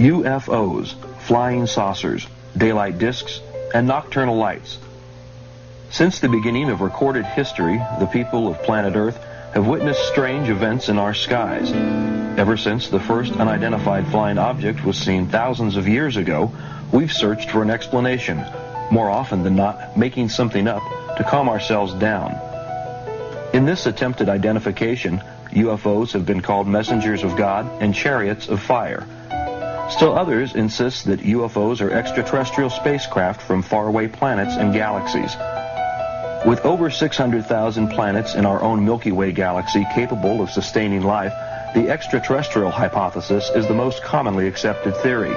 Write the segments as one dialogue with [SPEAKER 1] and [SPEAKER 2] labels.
[SPEAKER 1] UFOs, flying saucers, daylight discs, and nocturnal lights. Since the beginning of recorded history, the people of planet Earth have witnessed strange events in our skies. Ever since the first unidentified flying object was seen thousands of years ago, we've searched for an explanation, more often than not making something up to calm ourselves down. In this attempted identification, UFOs have been called messengers of God and chariots of fire. Still others insist that UFOs are extraterrestrial spacecraft from faraway planets and galaxies. With over 600,000 planets in our own Milky Way galaxy capable of sustaining life, the extraterrestrial hypothesis is the most commonly accepted theory.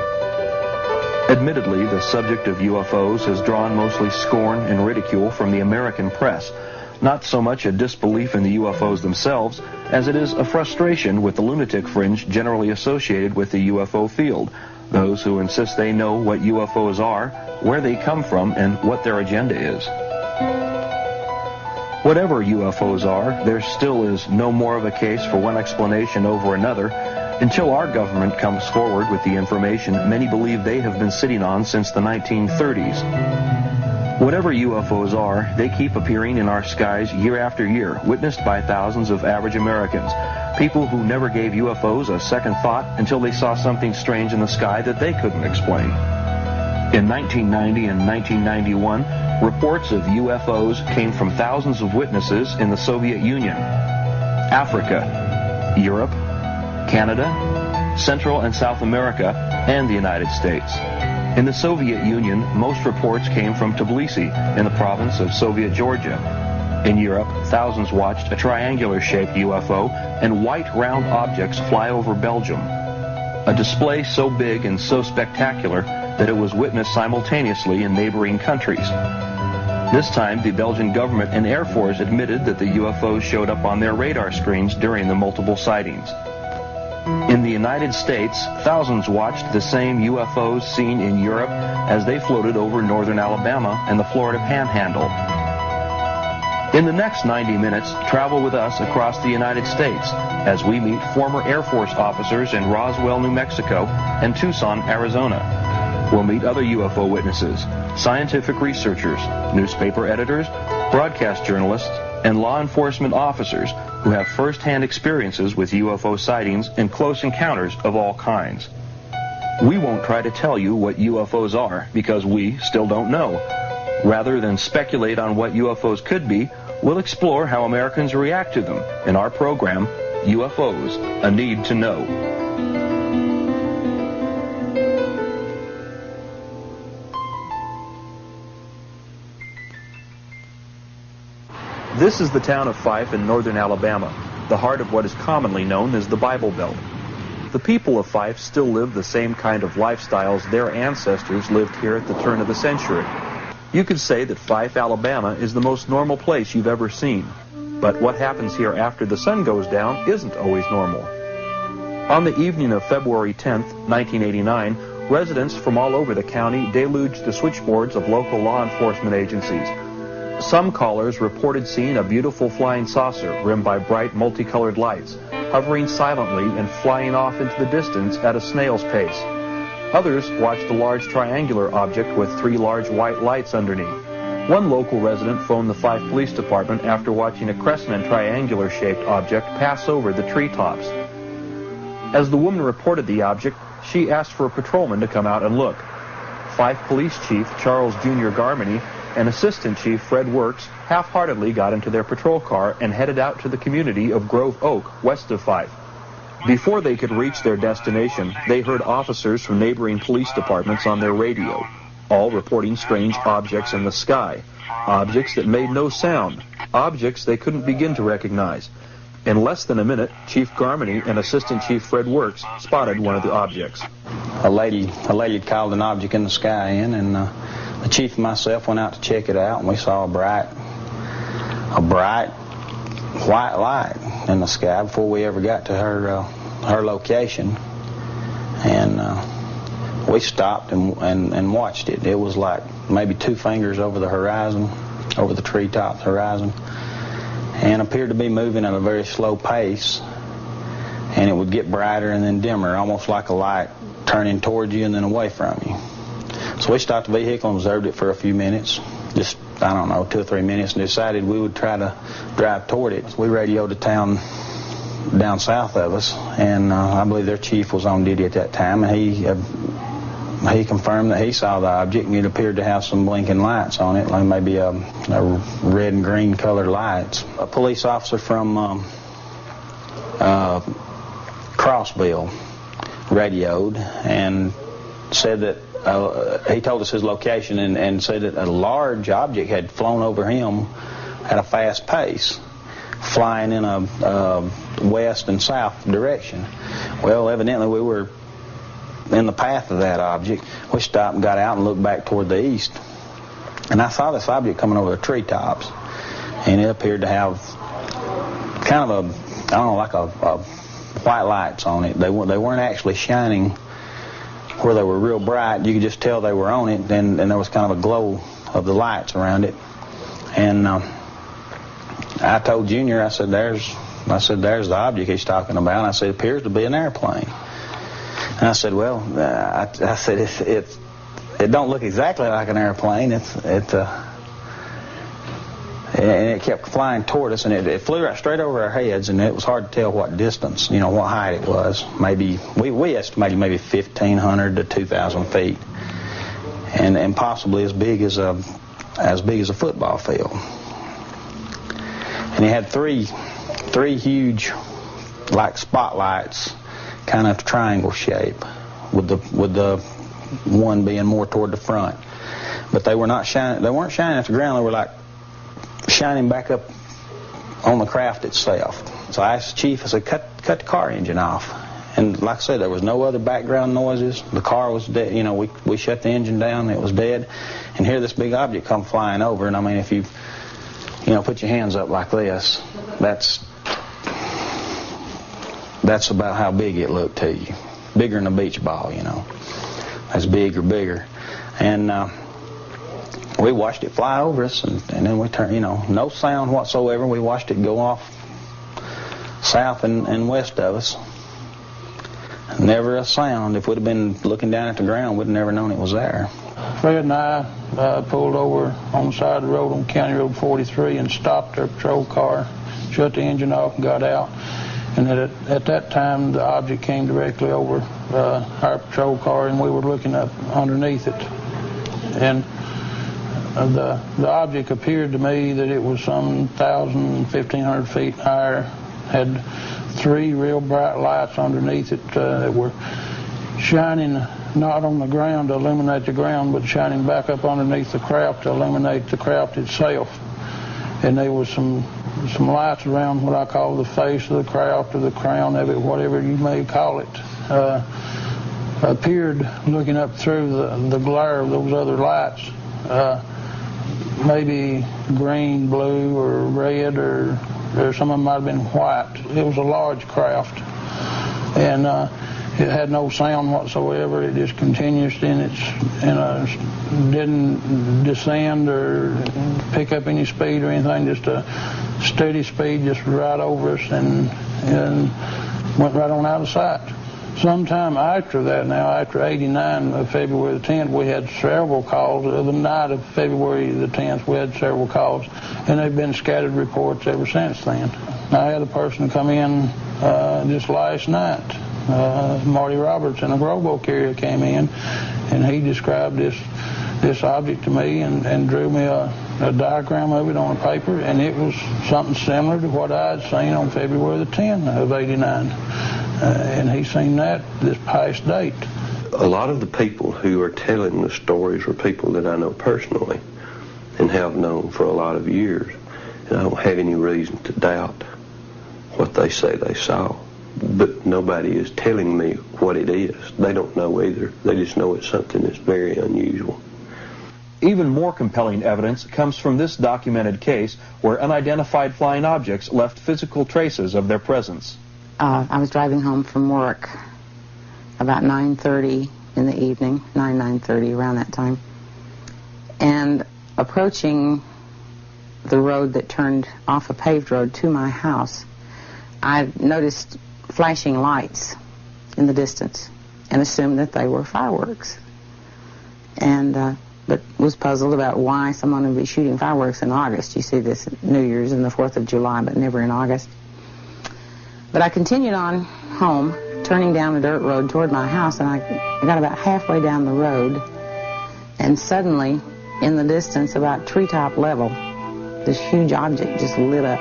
[SPEAKER 1] Admittedly, the subject of UFOs has drawn mostly scorn and ridicule from the American press, not so much a disbelief in the UFOs themselves as it is a frustration with the lunatic fringe generally associated with the UFO field, those who insist they know what UFOs are, where they come from, and what their agenda is. Whatever UFOs are, there still is no more of a case for one explanation over another until our government comes forward with the information many believe they have been sitting on since the 1930s. Whatever UFOs are, they keep appearing in our skies year after year, witnessed by thousands of average Americans, people who never gave UFOs a second thought until they saw something strange in the sky that they couldn't explain. In 1990 and 1991, reports of UFOs came from thousands of witnesses in the Soviet Union, Africa, Europe, Canada, Central and South America, and the United States. In the Soviet Union, most reports came from Tbilisi in the province of Soviet Georgia. In Europe, thousands watched a triangular-shaped UFO and white round objects fly over Belgium. A display so big and so spectacular that it was witnessed simultaneously in neighboring countries. This time, the Belgian government and Air Force admitted that the UFOs showed up on their radar screens during the multiple sightings. In the United States, thousands watched the same UFOs seen in Europe as they floated over northern Alabama and the Florida Panhandle. In the next 90 minutes, travel with us across the United States as we meet former Air Force officers in Roswell, New Mexico and Tucson, Arizona. We'll meet other UFO witnesses, scientific researchers, newspaper editors, broadcast journalists, and law enforcement officers who have first-hand experiences with UFO sightings and close encounters of all kinds. We won't try to tell you what UFOs are because we still don't know. Rather than speculate on what UFOs could be, we'll explore how Americans react to them in our program, UFOs, A Need to Know. This is the town of Fife in northern Alabama, the heart of what is commonly known as the Bible Belt. The people of Fife still live the same kind of lifestyles their ancestors lived here at the turn of the century. You could say that Fife, Alabama is the most normal place you've ever seen. But what happens here after the sun goes down isn't always normal. On the evening of February 10th, 1989, residents from all over the county deluged the switchboards of local law enforcement agencies. Some callers reported seeing a beautiful flying saucer rimmed by bright multicolored lights, hovering silently and flying off into the distance at a snail's pace. Others watched a large triangular object with 3 large white lights underneath. One local resident phoned the Fife Police Department after watching a crescent and triangular-shaped object pass over the treetops. As the woman reported the object, she asked for a patrolman to come out and look. Fife Police Chief Charles Jr. Garmany and Assistant Chief Fred Works half-heartedly got into their patrol car and headed out to the community of Grove Oak, west of Fife. Before they could reach their destination, they heard officers from neighboring police departments on their radio, all reporting strange objects in the sky, objects that made no sound, objects they couldn't begin to recognize. In less than a minute, Chief Garmany and Assistant Chief Fred Works spotted one of the objects.
[SPEAKER 2] A lady had called an object in the sky in, and the chief and myself went out to check it out, and we saw a bright white light in the sky before we ever got to her location. And we stopped and watched it. It was like maybe 2 fingers over the horizon, over the treetop horizon, and appeared to be moving at a very slow pace. And would get brighter and then dimmer, almost like a light turning towards you and then away from you. So we stopped the vehicle and observed it for a few minutes, just, I don't know, 2 or 3 minutes, and decided we would try to drive toward it. We radioed a town down south of us, and I believe their chief was on duty at that time, and he confirmed that he saw the object, and it appeared to have some blinking lights on it, like maybe a red and green colored lights. A police officer from Crossville radioed and said that he told us his location and said that a large object had flown over him at a fast pace, flying in a west and south direction. Well, evidently we were in the path of that object. We stopped and got out and looked back toward the east, and I saw this object coming over the treetops, and it appeared to have kind of a, I don't know, like a white lights on it. They weren't actually shining where they were real bright. You could just tell they were on it, and there was kind of a glow of the lights around it. And I told Junior, I said, there's the object he's talking about. And I said, it appears to be an airplane. And I said, well, I said, it don't look exactly like an airplane. And it kept flying toward us, and it flew right straight over our heads, and it was hard to tell what distance, what height it was. Maybe we estimated maybe 1,500 to 2,000 feet, and possibly as big as a football field. And it had three huge, like spotlights, kind of triangle shape, with the one being more toward the front. But they weren't shining at the ground. They were like shining back up on the craft itself. So I asked the chief, I said, cut the car engine off. And like I said, there was no other background noises. The car was dead. We shut the engine down, it was dead. And here this big object come flying over, and I mean, if you put your hands up like this, that's about how big it looked to you. Bigger than a beach ball, That's big or bigger. And we watched it fly over us, and then we turned, no sound whatsoever. We watched it go off south and west of us. Never a sound. If we'd have been looking down at the ground, we'd have never known it was there.
[SPEAKER 3] Fred and I pulled over on the side of the road on County Road 43 and stopped our patrol car, shut the engine off, and got out. And at that time, the object came directly over our patrol car, and we were looking up underneath it. And the object appeared to me that it was some 1,000, 1,500 feet higher, had 3 real bright lights underneath it that were shining not on the ground to illuminate the ground, but shining back up underneath the craft to illuminate the craft itself. And there was some lights around what I call the face of the craft or the crown of it, whatever you may call it. Appeared looking up through the glare of those other lights. Maybe green, blue, or red, or some of them might have been white. It was a large craft, and it had no sound whatsoever. It just continued didn't descend or pick up any speed or anything. Just a steady speed, just right over us, and went right on out of sight. Sometime after that, after 89, February the 10th, we had several calls. The night of February the 10th, we had several calls, and they've been scattered reports ever since then. I had a person come in just last night. Marty Roberts in a rowboat carrier came in, and he described this object to me and drew me a diagram of it on a paper, and it was something similar to what I had seen on February the 10th of 89. And he's seen that this past date.
[SPEAKER 4] A lot of the people who are telling the stories are people that I know personally and have known for a lot of years. And I don't have any reason to doubt what they say they saw. But nobody is telling me what it is. They don't know either. They just know it's something that's very unusual.
[SPEAKER 1] Even more compelling evidence comes from this documented case where unidentified flying objects left physical traces of their presence.
[SPEAKER 5] I was driving home from work about 9:30 in the evening, 9:30, around that time. And approaching the road that turned off a paved road to my house, I noticed flashing lights in the distance and assumed that they were fireworks. And but was puzzled about why someone would be shooting fireworks in August. You see this at New Year's and the 4th of July, but never in August. But I continued on home, turning down a dirt road toward my house, and I got about halfway down the road, and suddenly, in the distance, about treetop level, this huge object just lit up.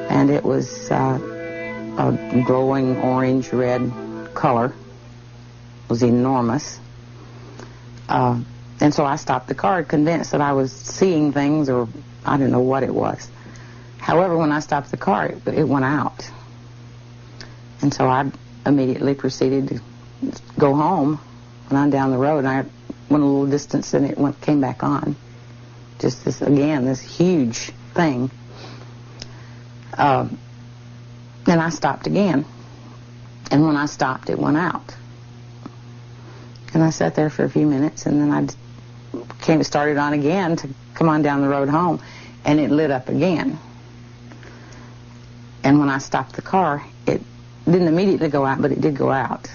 [SPEAKER 5] And it was a glowing orange-red color. It was enormous. And so I stopped the car, convinced that I was seeing things, or I didn't know what it was. However, when I stopped the car, it went out. And so I immediately proceeded to go home. Went on down the road, and I went a little distance, and it came back on. Just this, again, this huge thing. And I stopped again. And when I stopped, it went out. And I sat there for a few minutes, and then I started on again to come on down the road home, and it lit up again. And when I stopped the car, it didn't immediately go out, but it did go out.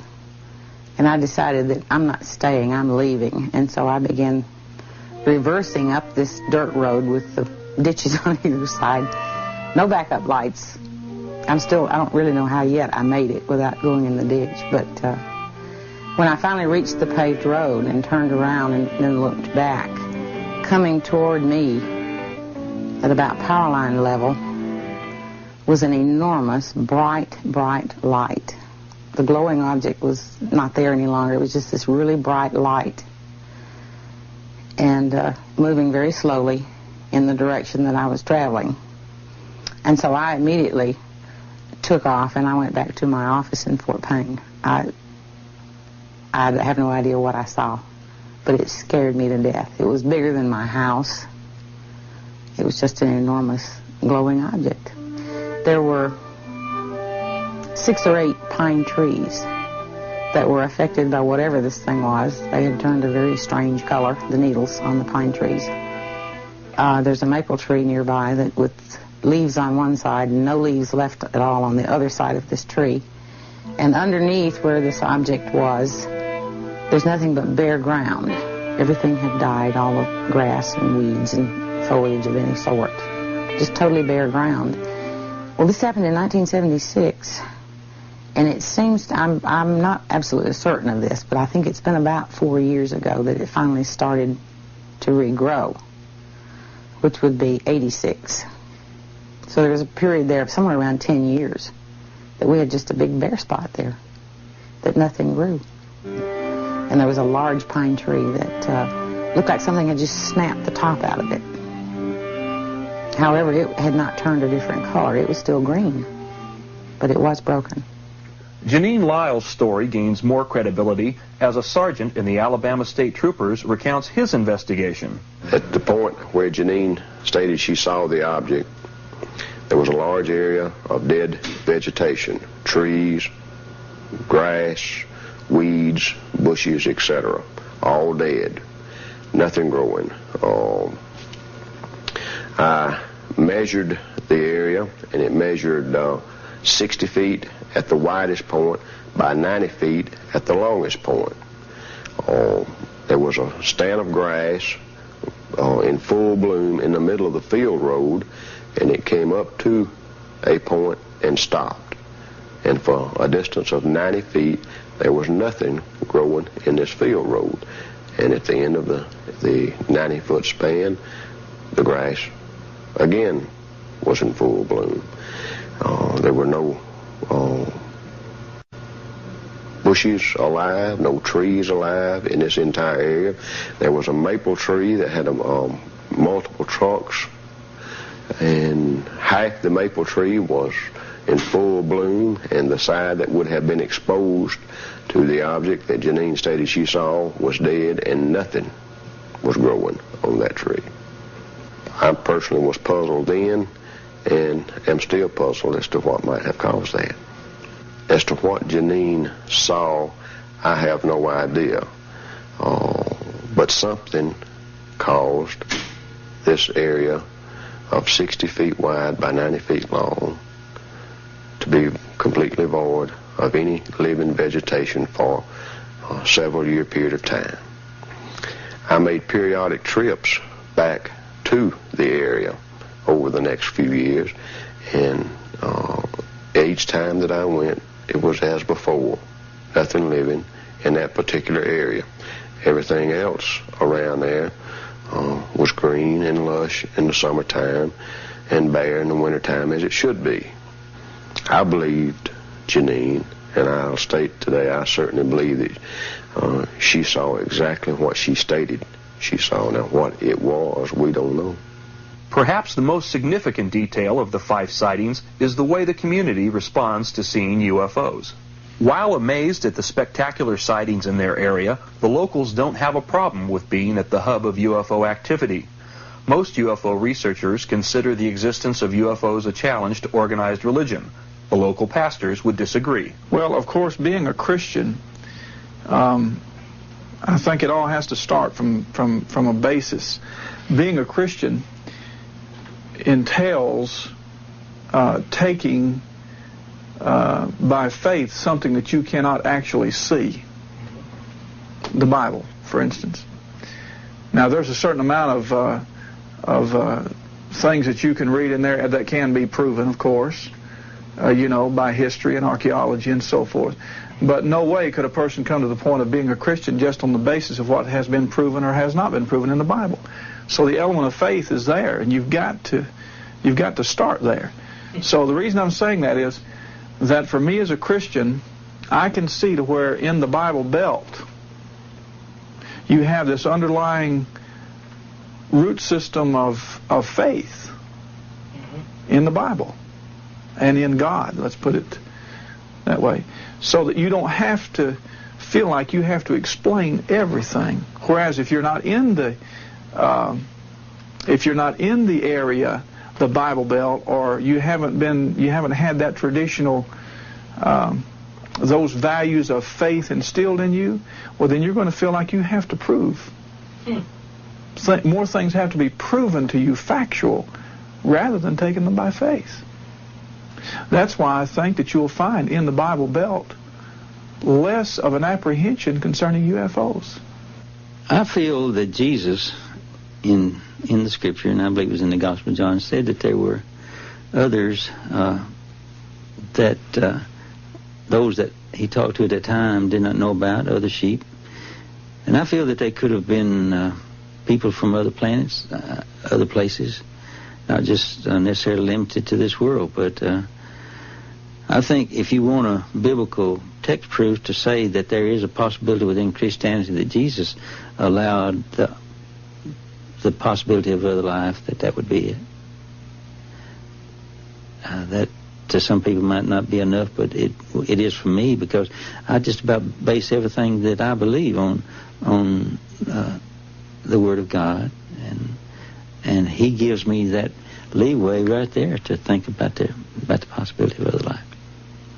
[SPEAKER 5] And I decided that I'm not staying, I'm leaving. And so I began reversing up this dirt road with the ditches on either side. No backup lights. I don't really know how yet I made it without going in the ditch, but when I finally reached the paved road and turned around and then looked back, coming toward me at about power line level was an enormous, bright light. The glowing object was not there any longer. It was just this really bright light, and moving very slowly in the direction that I was traveling. And so I immediately took off, and I went back to my office in Fort Payne. I have no idea what I saw, but it scared me to death. It was bigger than my house. It was just an enormous glowing object. There were 6 or 8 pine trees that were affected by whatever this thing was. They had turned a very strange color, the needles on the pine trees. There's a maple tree nearby that with leaves on one side and no leaves left at all on the other side of this tree. And underneath where this object was, there's nothing but bare ground. Everything had died, all the grass and weeds and foliage of any sort. Just totally bare ground. Well, this happened in 1976, and it seems, I'm not absolutely certain of this, but I think it's been about 4 years ago that it finally started to regrow, which would be 86. So there was a period there of somewhere around 10 years that we had just a big bare spot there, that nothing grew. And there was a large pine tree that looked like something had just snapped the top out of it. However, it had not turned a different color. It was still green, but it was broken.
[SPEAKER 1] Janine Lyle's story gains more credibility as a sergeant in the Alabama State Troopers recounts his investigation.
[SPEAKER 6] At the point where Janine stated she saw the object, there was a large area of dead vegetation, trees, grass, weeds, bushes, etc., all dead, nothing growing. I measured the area, and it measured 60 feet at the widest point by 90 feet at the longest point. There was a stand of grass in full bloom in the middle of the field road, and it came up to a point and stopped. And for a distance of 90 feet, there was nothing growing in this field road. And at the end of the 90-foot span, the grass again was in full bloom. There were no bushes alive, no trees alive in this entire area. There was a maple tree that had multiple trunks, and half the maple tree was in full bloom, and the side that would have been exposed to the object that Janine stated she saw was dead, and nothing was growing on that tree. I personally was puzzled then, and am still puzzled as to what might have caused that. As to what Janine saw, I have no idea. But something caused this area of 60 feet wide by 90 feet long to be completely void of any living vegetation for a several-year period of time. I made periodic trips back to the area over the next few years, and each time that I went, it was as before, nothing living in that particular area. Everything else around there was green and lush in the summertime and bare in the wintertime, as it should be. I believed Janine, and I'll state today I certainly believe that she saw exactly what she stated she saw. Now, what it was, we don't know.
[SPEAKER 1] Perhaps the most significant detail of the Fife sightings is the way the community responds to seeing UFOs. While amazed at the spectacular sightings in their area, the locals don't have a problem with being at the hub of UFO activity. Most UFO researchers consider the existence of UFOs a challenge to organized religion. The local pastors would disagree.
[SPEAKER 3] Well, of course, being a Christian, I think it all has to start from a basis. Being a Christian entails taking by faith something that you cannot actually see. The Bible, for instance. Now, there's a certain amount of things that you can read in there that can be proven, of course, by history and archaeology and so forth. But no way could a person come to the point of being a Christian just on the basis of what has been proven or has not been proven in the Bible. So the element of faith is there, and you've got to start there. So the reason I'm saying that is that for me as a Christian, I can see to where in the Bible Belt you have this underlying root system of faith in the Bible and in God, let's put it that way, so that you don't have to feel like you have to explain everything. Whereas if you're not in the area, the Bible Belt, or you haven't had that traditional those values of faith instilled in you, well, then you're going to feel like you have to prove. More things have to be proven to you factual rather than taking them by faith. That's why I think that you'll find in the Bible Belt less of an apprehension concerning UFOs.
[SPEAKER 7] I feel that Jesus, in the Scripture, and I believe it was in the Gospel of John, said that there were others that those that he talked to at that time did not know about, other sheep. And I feel that they could have been people from other planets, other places, not just necessarily limited to this world. But I think if you want a biblical text proof to say that there is a possibility within Christianity that Jesus allowed the possibility of other life, that would be it. That to some people might not be enough, but it is for me, because I just about base everything that I believe on the Word of God, and He gives me that leeway right there to think about the possibility of other life.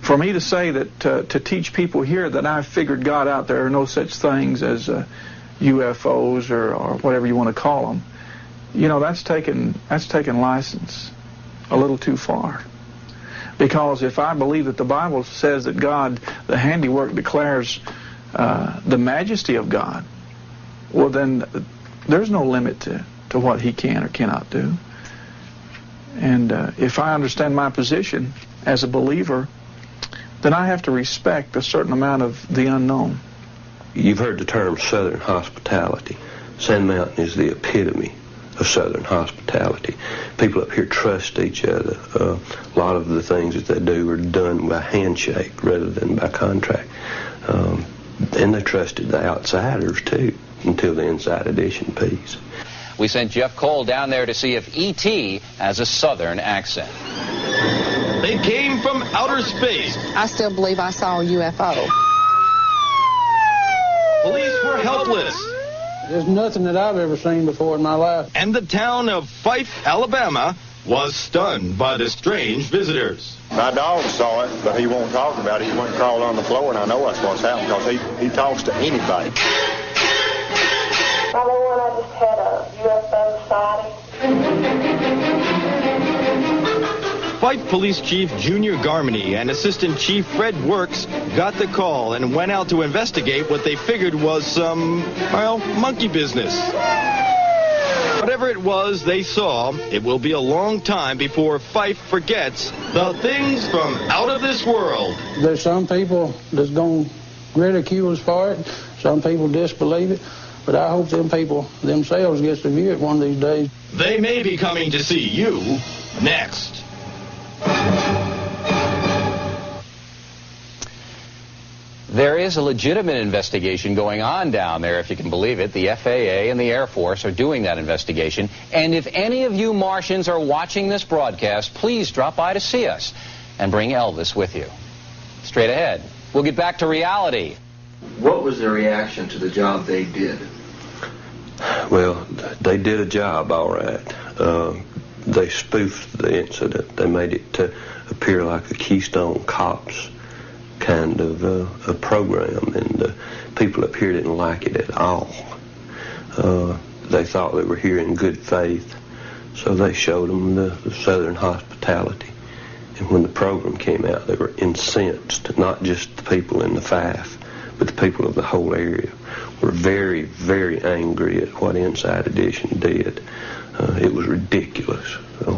[SPEAKER 3] For me to say that to teach people here that I've figured God out, there are no such things as UFOs or whatever you want to call them, that's taken license a little too far. Because if I believe that the Bible says that God, the handiwork, declares the majesty of God, well, then there's no limit to what He can or cannot do. And if I understand my position as a believer, then I have to respect a certain amount of the unknown.
[SPEAKER 4] You've heard the term Southern hospitality. Sand Mountain is the epitome of Southern hospitality. People up here trust each other. A lot of the things that they do are done by handshake rather than by contract. And they trusted the outsiders, too, until the inside edition piece.
[SPEAKER 8] We sent Jeff Cole down there to see if E.T. has a Southern accent.
[SPEAKER 9] They came from outer space.
[SPEAKER 5] I still believe I saw a UFO.
[SPEAKER 9] Police were helpless.
[SPEAKER 3] There's nothing that I've ever seen before in my life.
[SPEAKER 9] And the town of Fife, Alabama, was stunned by the strange visitors.
[SPEAKER 10] My dog saw it, but he won't talk about it. He went and crawled on the floor, and I know that's what's happened because he talks to anybody.
[SPEAKER 11] Number one, I just had a UFO sighting.
[SPEAKER 9] Fife Police Chief Junior Garmany and Assistant Chief Fred Works got the call and went out to investigate what they figured was some, well, monkey business. Whatever it was they saw, it will be a long time before Fife forgets the things from out of this world.
[SPEAKER 3] There's some people that's going to ridicule us for it. Some people disbelieve it. But I hope them people themselves get to view it one of these days.
[SPEAKER 9] They may be coming to see you next.
[SPEAKER 8] There is a legitimate investigation going on down there, if you can believe it. The FAA and the Air Force are doing that investigation. And if any of you Martians are watching this broadcast, please drop by to see us and bring Elvis with you. Straight ahead, we'll get back to reality.
[SPEAKER 11] What was their reaction to the job they did?
[SPEAKER 4] Well, they did a job, all right. They spoofed the incident. They made it to appear like a Keystone Cops kind of a program, and people up here didn't like it at all. They thought they were here in good faith, so they showed them the Southern hospitality. And when the program came out, they were incensed, not just the people in the Fife, but the people of the whole area were very, very angry at what Inside Edition did. It was ridiculous.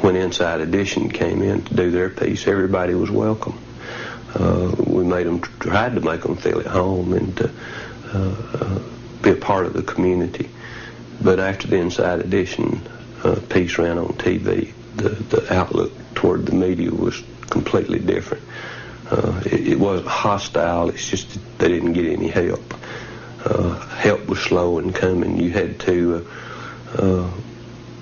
[SPEAKER 4] When Inside Edition came in to do their piece, everybody was welcome. We tried to make them feel at home and be a part of the community. But after the Inside Edition piece ran on TV, the outlook toward the media was completely different. It wasn't hostile, it's just that they didn't get any help. Help was slow in coming. You had to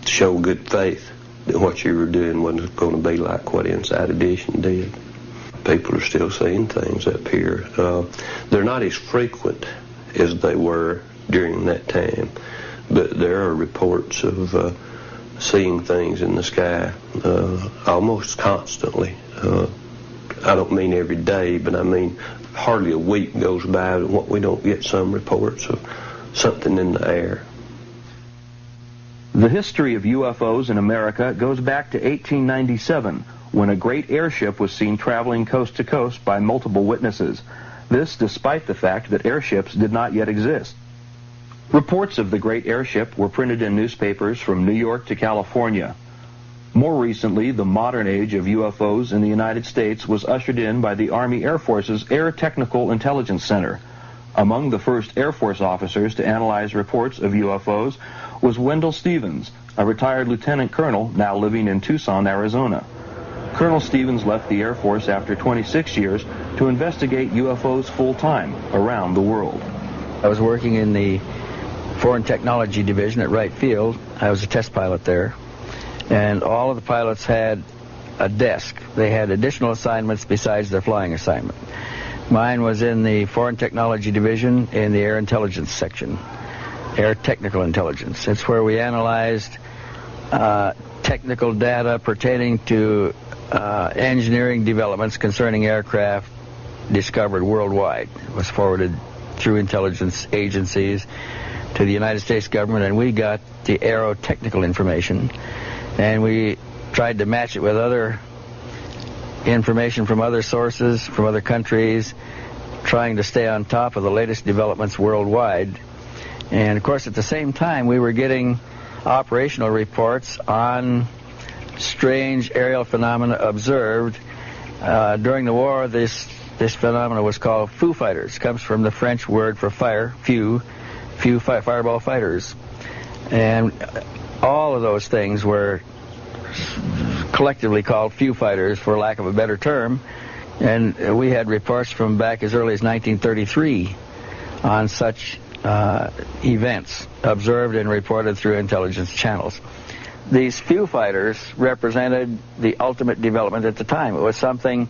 [SPEAKER 4] show good faith that what you were doing wasn't going to be like what Inside Edition did. People are still seeing things up here. They're not as frequent as they were during that time, but there are reports of seeing things in the sky almost constantly. I don't mean every day, but I mean hardly a week goes by when we don't get some reports of something in the air.
[SPEAKER 1] The history of UFOs in America goes back to 1897, when a great airship was seen traveling coast to coast by multiple witnesses. This despite the fact that airships did not yet exist. Reports of the great airship were printed in newspapers from New York to California. More recently, the modern age of UFOs in the United States was ushered in by the Army Air Force's Air Technical Intelligence Center. Among the first Air Force officers to analyze reports of UFOs was Wendell Stevens, a retired lieutenant colonel now living in Tucson, Arizona. Colonel Stevens left the Air Force after 26 years to investigate UFOs full-time around the world.
[SPEAKER 12] I was working in the Foreign Technology Division at Wright Field. I was a test pilot there. And all of the pilots had a desk. They had additional assignments besides their flying assignment. Mine was in the Foreign Technology Division in the Air Intelligence section, Air Technical Intelligence. It's where we analyzed technical data pertaining to engineering developments concerning aircraft discovered worldwide. It was forwarded through intelligence agencies to the United States government, and we got the aerotechnical information, and we tried to match it with other information from other sources, from other countries, trying to stay on top of the latest developments worldwide. And of course, at the same time, we were getting operational reports on strange aerial phenomena observed. During the war, this phenomena was called foo fighters. It comes from the French word for fire, fireball fighters. And all of those things were collectively called foo fighters, for lack of a better term. And we had reports from back as early as 1933 on such events observed and reported through intelligence channels. These foo fighters represented the ultimate development at the time. It was something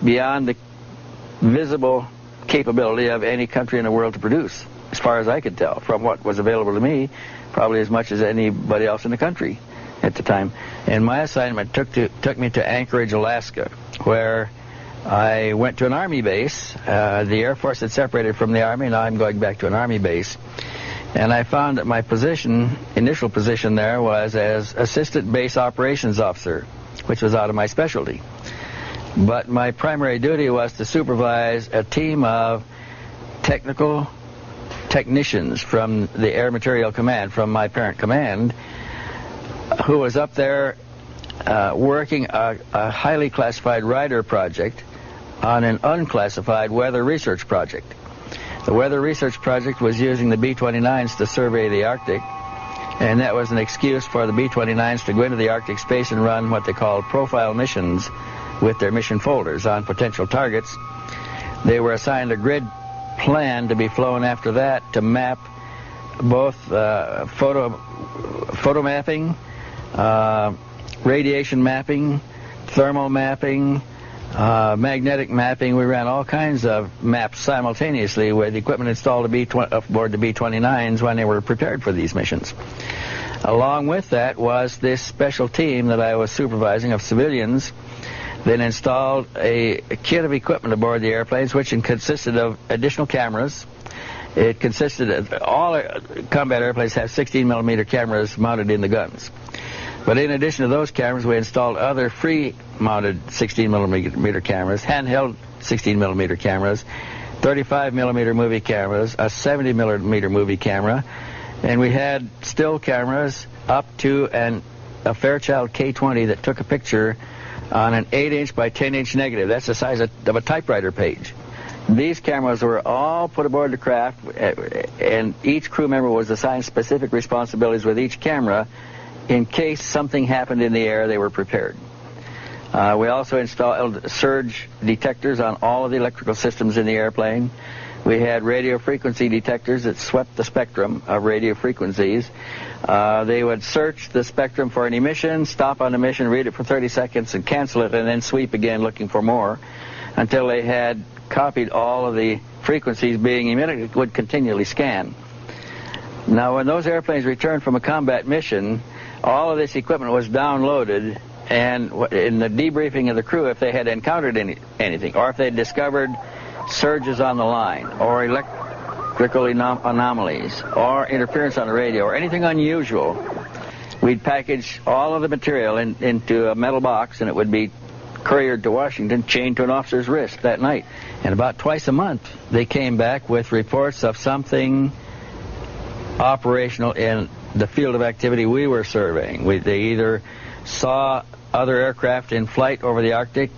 [SPEAKER 12] beyond the visible capability of any country in the world to produce, as far as I could tell, from what was available to me, probably as much as anybody else in the country at the time. And my assignment took me to Anchorage, Alaska, where I went to an Army base. The Air Force had separated from the Army. Now I'm going back to an Army base. And I found that my initial position there was as Assistant Base Operations Officer, which was out of my specialty. But my primary duty was to supervise a team of technical technicians from the Air Materiel Command, from my parent command, who was up there working a highly classified radar project on an unclassified weather research project. The weather research project was using the B-29s to survey the Arctic, and that was an excuse for the B-29s to go into the Arctic space and run what they called profile missions with their mission folders on potential targets. They were assigned a grid plan to be flown after that to map both photo mapping, radiation mapping, thermal mapping, magnetic mapping. We ran all kinds of maps simultaneously with equipment installed aboard the B-29s when they were prepared for these missions. Along with that was this special team that I was supervising of civilians that installed a kit of equipment aboard the airplanes, which consisted of additional cameras. It consisted of all combat airplanes have 16-millimeter cameras mounted in the guns. But in addition to those cameras, we installed other free-mounted 16-millimeter cameras, handheld 16-millimeter cameras, 35-millimeter movie cameras, a 70-millimeter movie camera, and we had still cameras up to a Fairchild K20 that took a picture on an 8-inch by 10-inch negative. That's the size of a typewriter page. These cameras were all put aboard the craft, and each crew member was assigned specific responsibilities with each camera. In case something happened in the air, they were prepared. We also installed surge detectors on all of the electrical systems in the airplane. We had radio frequency detectors that swept the spectrum of radio frequencies. They would search the spectrum for an emission, stop on emission, read it for 30 seconds, and cancel it, and then sweep again looking for more until they had copied all of the frequencies being emitted. It would continually scan. Now, when those airplanes returned from a combat mission, all of this equipment was downloaded, and in the debriefing of the crew, if they had encountered anything, or if they had discovered surges on the line, or electrical anomalies, or interference on the radio, or anything unusual, we'd package all of the material into a metal box, and it would be couriered to Washington, chained to an officer's wrist that night. And about twice a month, they came back with reports of something operational in the field of activity we were surveying. They either saw other aircraft in flight over the Arctic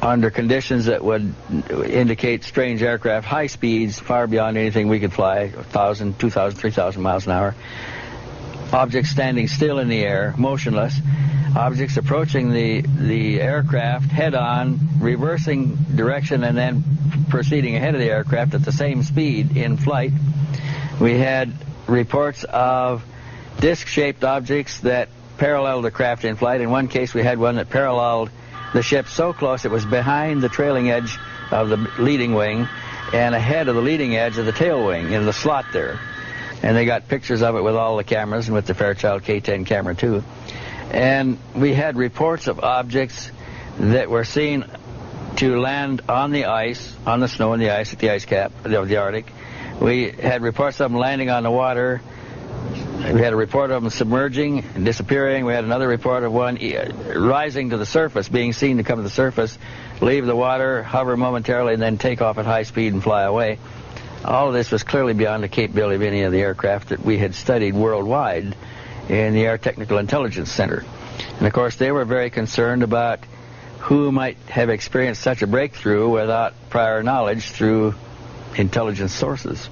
[SPEAKER 12] under conditions that would indicate strange aircraft, high speeds, far beyond anything we could fly, 1,000, 2,000, 3,000 miles an hour. Objects standing still in the air, motionless. Objects approaching the aircraft head-on, reversing direction, and then proceeding ahead of the aircraft at the same speed in flight. We had reports of disc-shaped objects that paralleled the craft in flight. In one case, we had one that paralleled the ship so close it was behind the trailing edge of the leading wing and ahead of the leading edge of the tail wing in the slot there. And they got pictures of it with all the cameras and with the Fairchild K10 camera too. And we had reports of objects that were seen to land on the ice, on the snow and the ice at the ice cap of the Arctic. We had reports of them landing on the water. We had a report of them submerging and disappearing. We had another report of one rising to the surface, being seen to come to the surface, leave the water, hover momentarily, and then take off at high speed and fly away. All of this was clearly beyond the capability of any of the aircraft that we had studied worldwide in the Air Technical Intelligence Center. And of course, they were very concerned about who might have experienced such a breakthrough without prior knowledge through intelligence sources.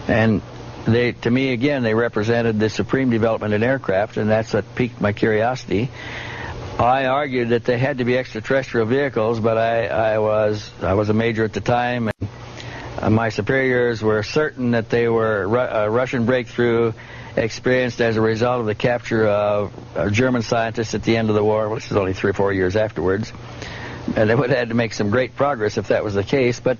[SPEAKER 12] And they, to me, again, they represented the supreme development in aircraft, and that's what piqued my curiosity. I argued that they had to be extraterrestrial vehicles, but I was a major at the time, and my superiors were certain that they were a Russian breakthrough experienced as a result of the capture of German scientists at the end of the war, which was only 3 or 4 years afterwards. And they would have had to make some great progress if that was the case, but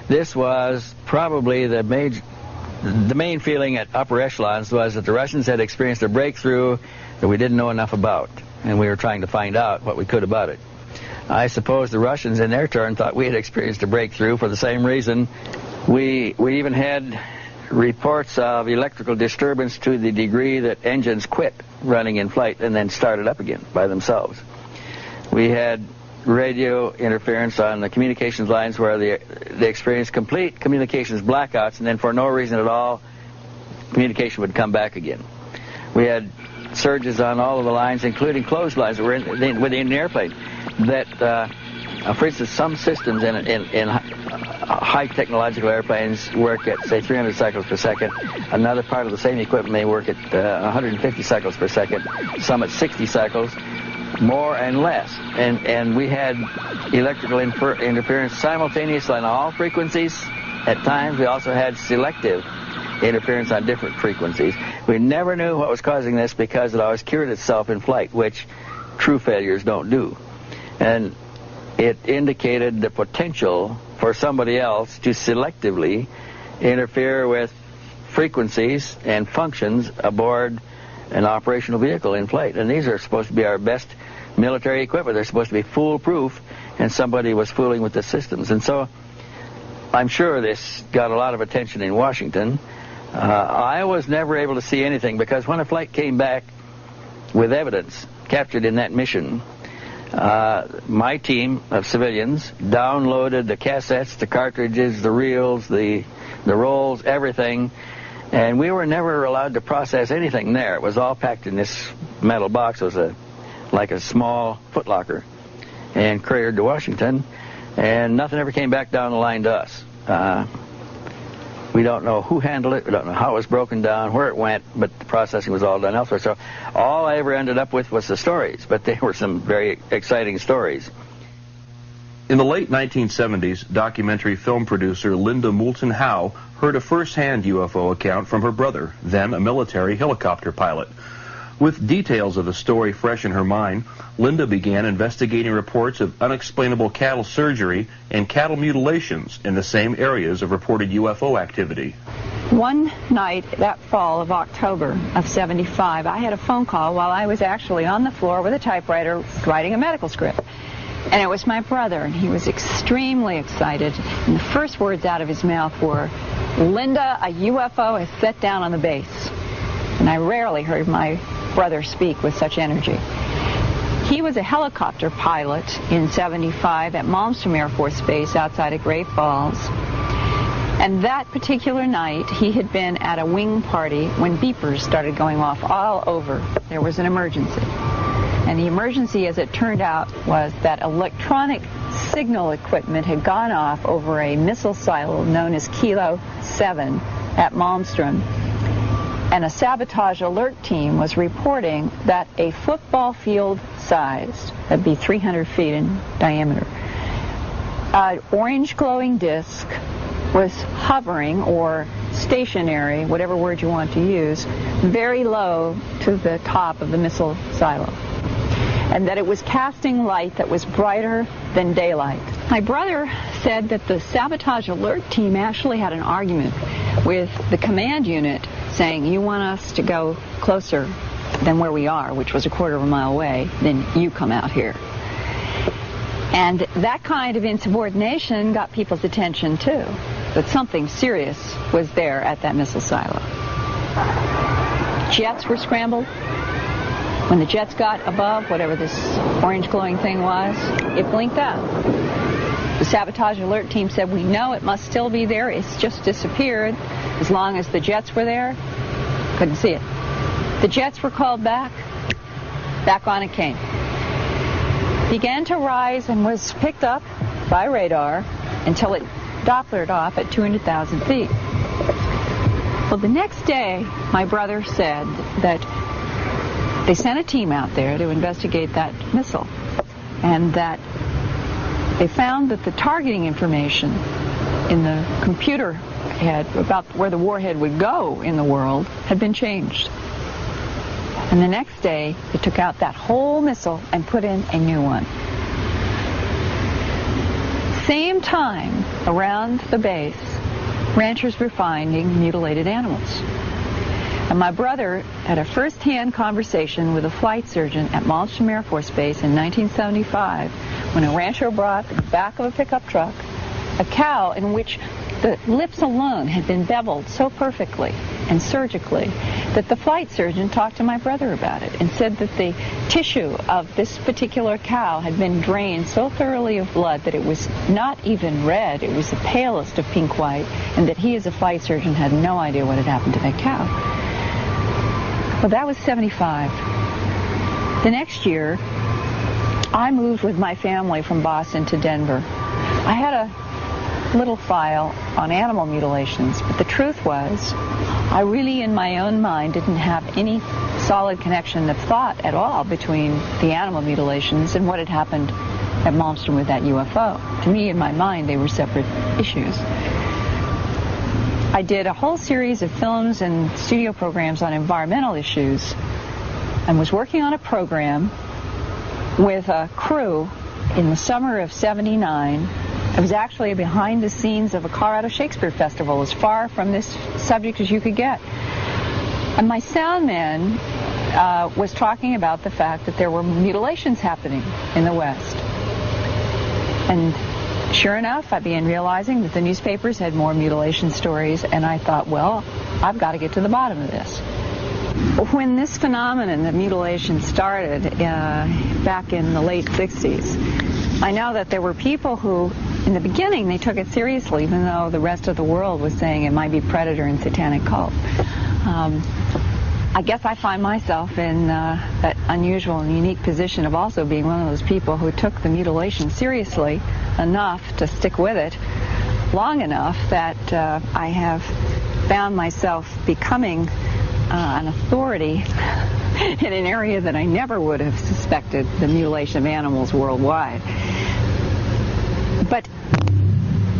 [SPEAKER 12] this was probably the main feeling at upper echelons was that the Russians had experienced a breakthrough that we didn't know enough about, and we were trying to find out what we could about it. I suppose the Russians, in their turn, thought we had experienced a breakthrough for the same reason. We even had reports of electrical disturbance to the degree that engines quit running in flight and then started up again by themselves. We had radio interference on the communications lines where they experienced complete communications blackouts, and then for no reason at all, communication would come back again. We had surges on all of the lines, including closed lines that were within the airplane. That, for instance, some systems in high technological airplanes work at, say, 300 cycles per second. Another part of the same equipment may work at 150 cycles per second. Some at 60 cycles. More and less. And we had electrical interference simultaneously on all frequencies. At times, we also had selective interference on different frequencies. We never knew what was causing this because it always cured itself in flight, which true failures don't do. And it indicated the potential for somebody else to selectively interfere with frequencies and functions aboard an operational vehicle in flight. And these are supposed to be our best military equipment. They're supposed to be foolproof, and somebody was fooling with the systems. And so I'm sure this got a lot of attention in Washington. I was never able to see anything because when a flight came back with evidence captured in that mission, my team of civilians downloaded the cassettes, the cartridges, the reels, the rolls, everything, and we were never allowed to process anything there. It was all packed in this metal box. It was like a small footlocker, and couriered to Washington, and nothing ever came back down the line to us. We don't know who handled it. We don't know how it was broken down, where it went, but the processing was all done elsewhere. So all I ever ended up with was the stories, but they were some very exciting stories.
[SPEAKER 1] In the late 1970s, documentary film producer Linda Moulton Howe heard a first-hand UFO account from her brother, then a military helicopter pilot. With details of the story fresh in her mind, Linda began investigating reports of unexplainable cattle surgery and cattle mutilations in the same areas of reported UFO activity.
[SPEAKER 13] One night, that fall of October of '75, I had a phone call while I was actually on the floor with a typewriter writing a medical script. And it was my brother, and he was extremely excited. And the first words out of his mouth were, "Linda, a UFO has set down on the base." And I rarely heard my brother speak with such energy. He was a helicopter pilot in '75 at Malmstrom Air Force Base outside of Great Falls. And that particular night, he had been at a wing party when beepers started going off all over. There was an emergency. And the emergency, as it turned out, was that electronic signal equipment had gone off over a missile silo known as Kilo 7 at Malmstrom. And a sabotage alert team was reporting that a football field sized, that'd be 300 feet in diameter, an orange glowing disc was hovering, or stationary, whatever word you want to use, very low to the top of the missile silo. And that it was casting light that was brighter than daylight. My brother said that the sabotage alert team actually had an argument with the command unit saying, "You want us to go closer than where we are," which was a quarter of a mile away, "then you come out here." And that kind of insubordination got people's attention too, that something serious was there at that missile silo. Jets were scrambled. When the jets got above whatever this orange glowing thing was, it blinked out. The sabotage alert team said, "We know it must still be there. It's just disappeared." As long as the jets were there, couldn't see it. The jets were called back. Back on it came. Began to rise and was picked up by radar until it Dopplered off at 200,000 feet. Well, the next day, my brother said that they sent a team out there to investigate that missile, and that they found that the targeting information in the computer head about where the warhead would go in the world had been changed. And the next day, they took out that whole missile and put in a new one. Same time, around the base, ranchers were finding mutilated animals. And my brother had a first-hand conversation with a flight surgeon at Malmstrom Air Force Base in 1975 when a rancher brought in the back of a pickup truck a cow in which the lips alone had been beveled so perfectly and surgically, that the flight surgeon talked to my brother about it and said that the tissue of this particular cow had been drained so thoroughly of blood that it was not even red, it was the palest of pink white, and that he as a flight surgeon had no idea what had happened to that cow. Well, that was 75. The next year, I moved with my family from Boston to Denver. I had a little file on animal mutilations, but the truth was, I really in my own mind didn't have any solid connection of thought at all between the animal mutilations and what had happened at Malmstrom with that UFO. To me, in my mind, they were separate issues. I did a whole series of films and studio programs on environmental issues and was working on a program with a crew in the summer of '79. It was actually behind the scenes of a Colorado Shakespeare Festival, as far from this subject as you could get. And my sound man was talking about the fact that there were mutilations happening in the West. And sure enough, I began realizing that the newspapers had more mutilation stories, and I thought, well, I've got to get to the bottom of this. When this phenomenon, the mutilation, started back in the late 60s, I know that there were people who, in the beginning, they took it seriously, even though the rest of the world was saying it might be predator and satanic cult. I guess I find myself in that unusual and unique position of also being one of those people who took the mutilation seriously enough to stick with it long enough that I have found myself becoming an authority in an area that I never would have suspected, the mutilation of animals worldwide. But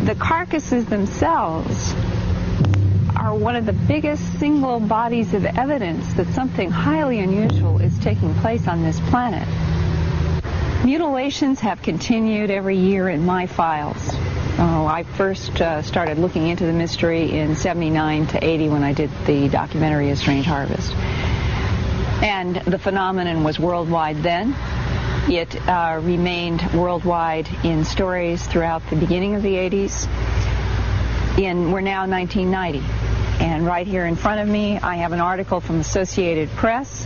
[SPEAKER 13] the carcasses themselves are one of the biggest single bodies of evidence that something highly unusual is taking place on this planet. Mutilations have continued every year in my files. I first started looking into the mystery in '79 to '80 when I did the documentary A Strange Harvest. And the phenomenon was worldwide then. It remained worldwide in stories throughout the beginning of the '80s. We're now in 1990. And right here in front of me, I have an article from Associated Press.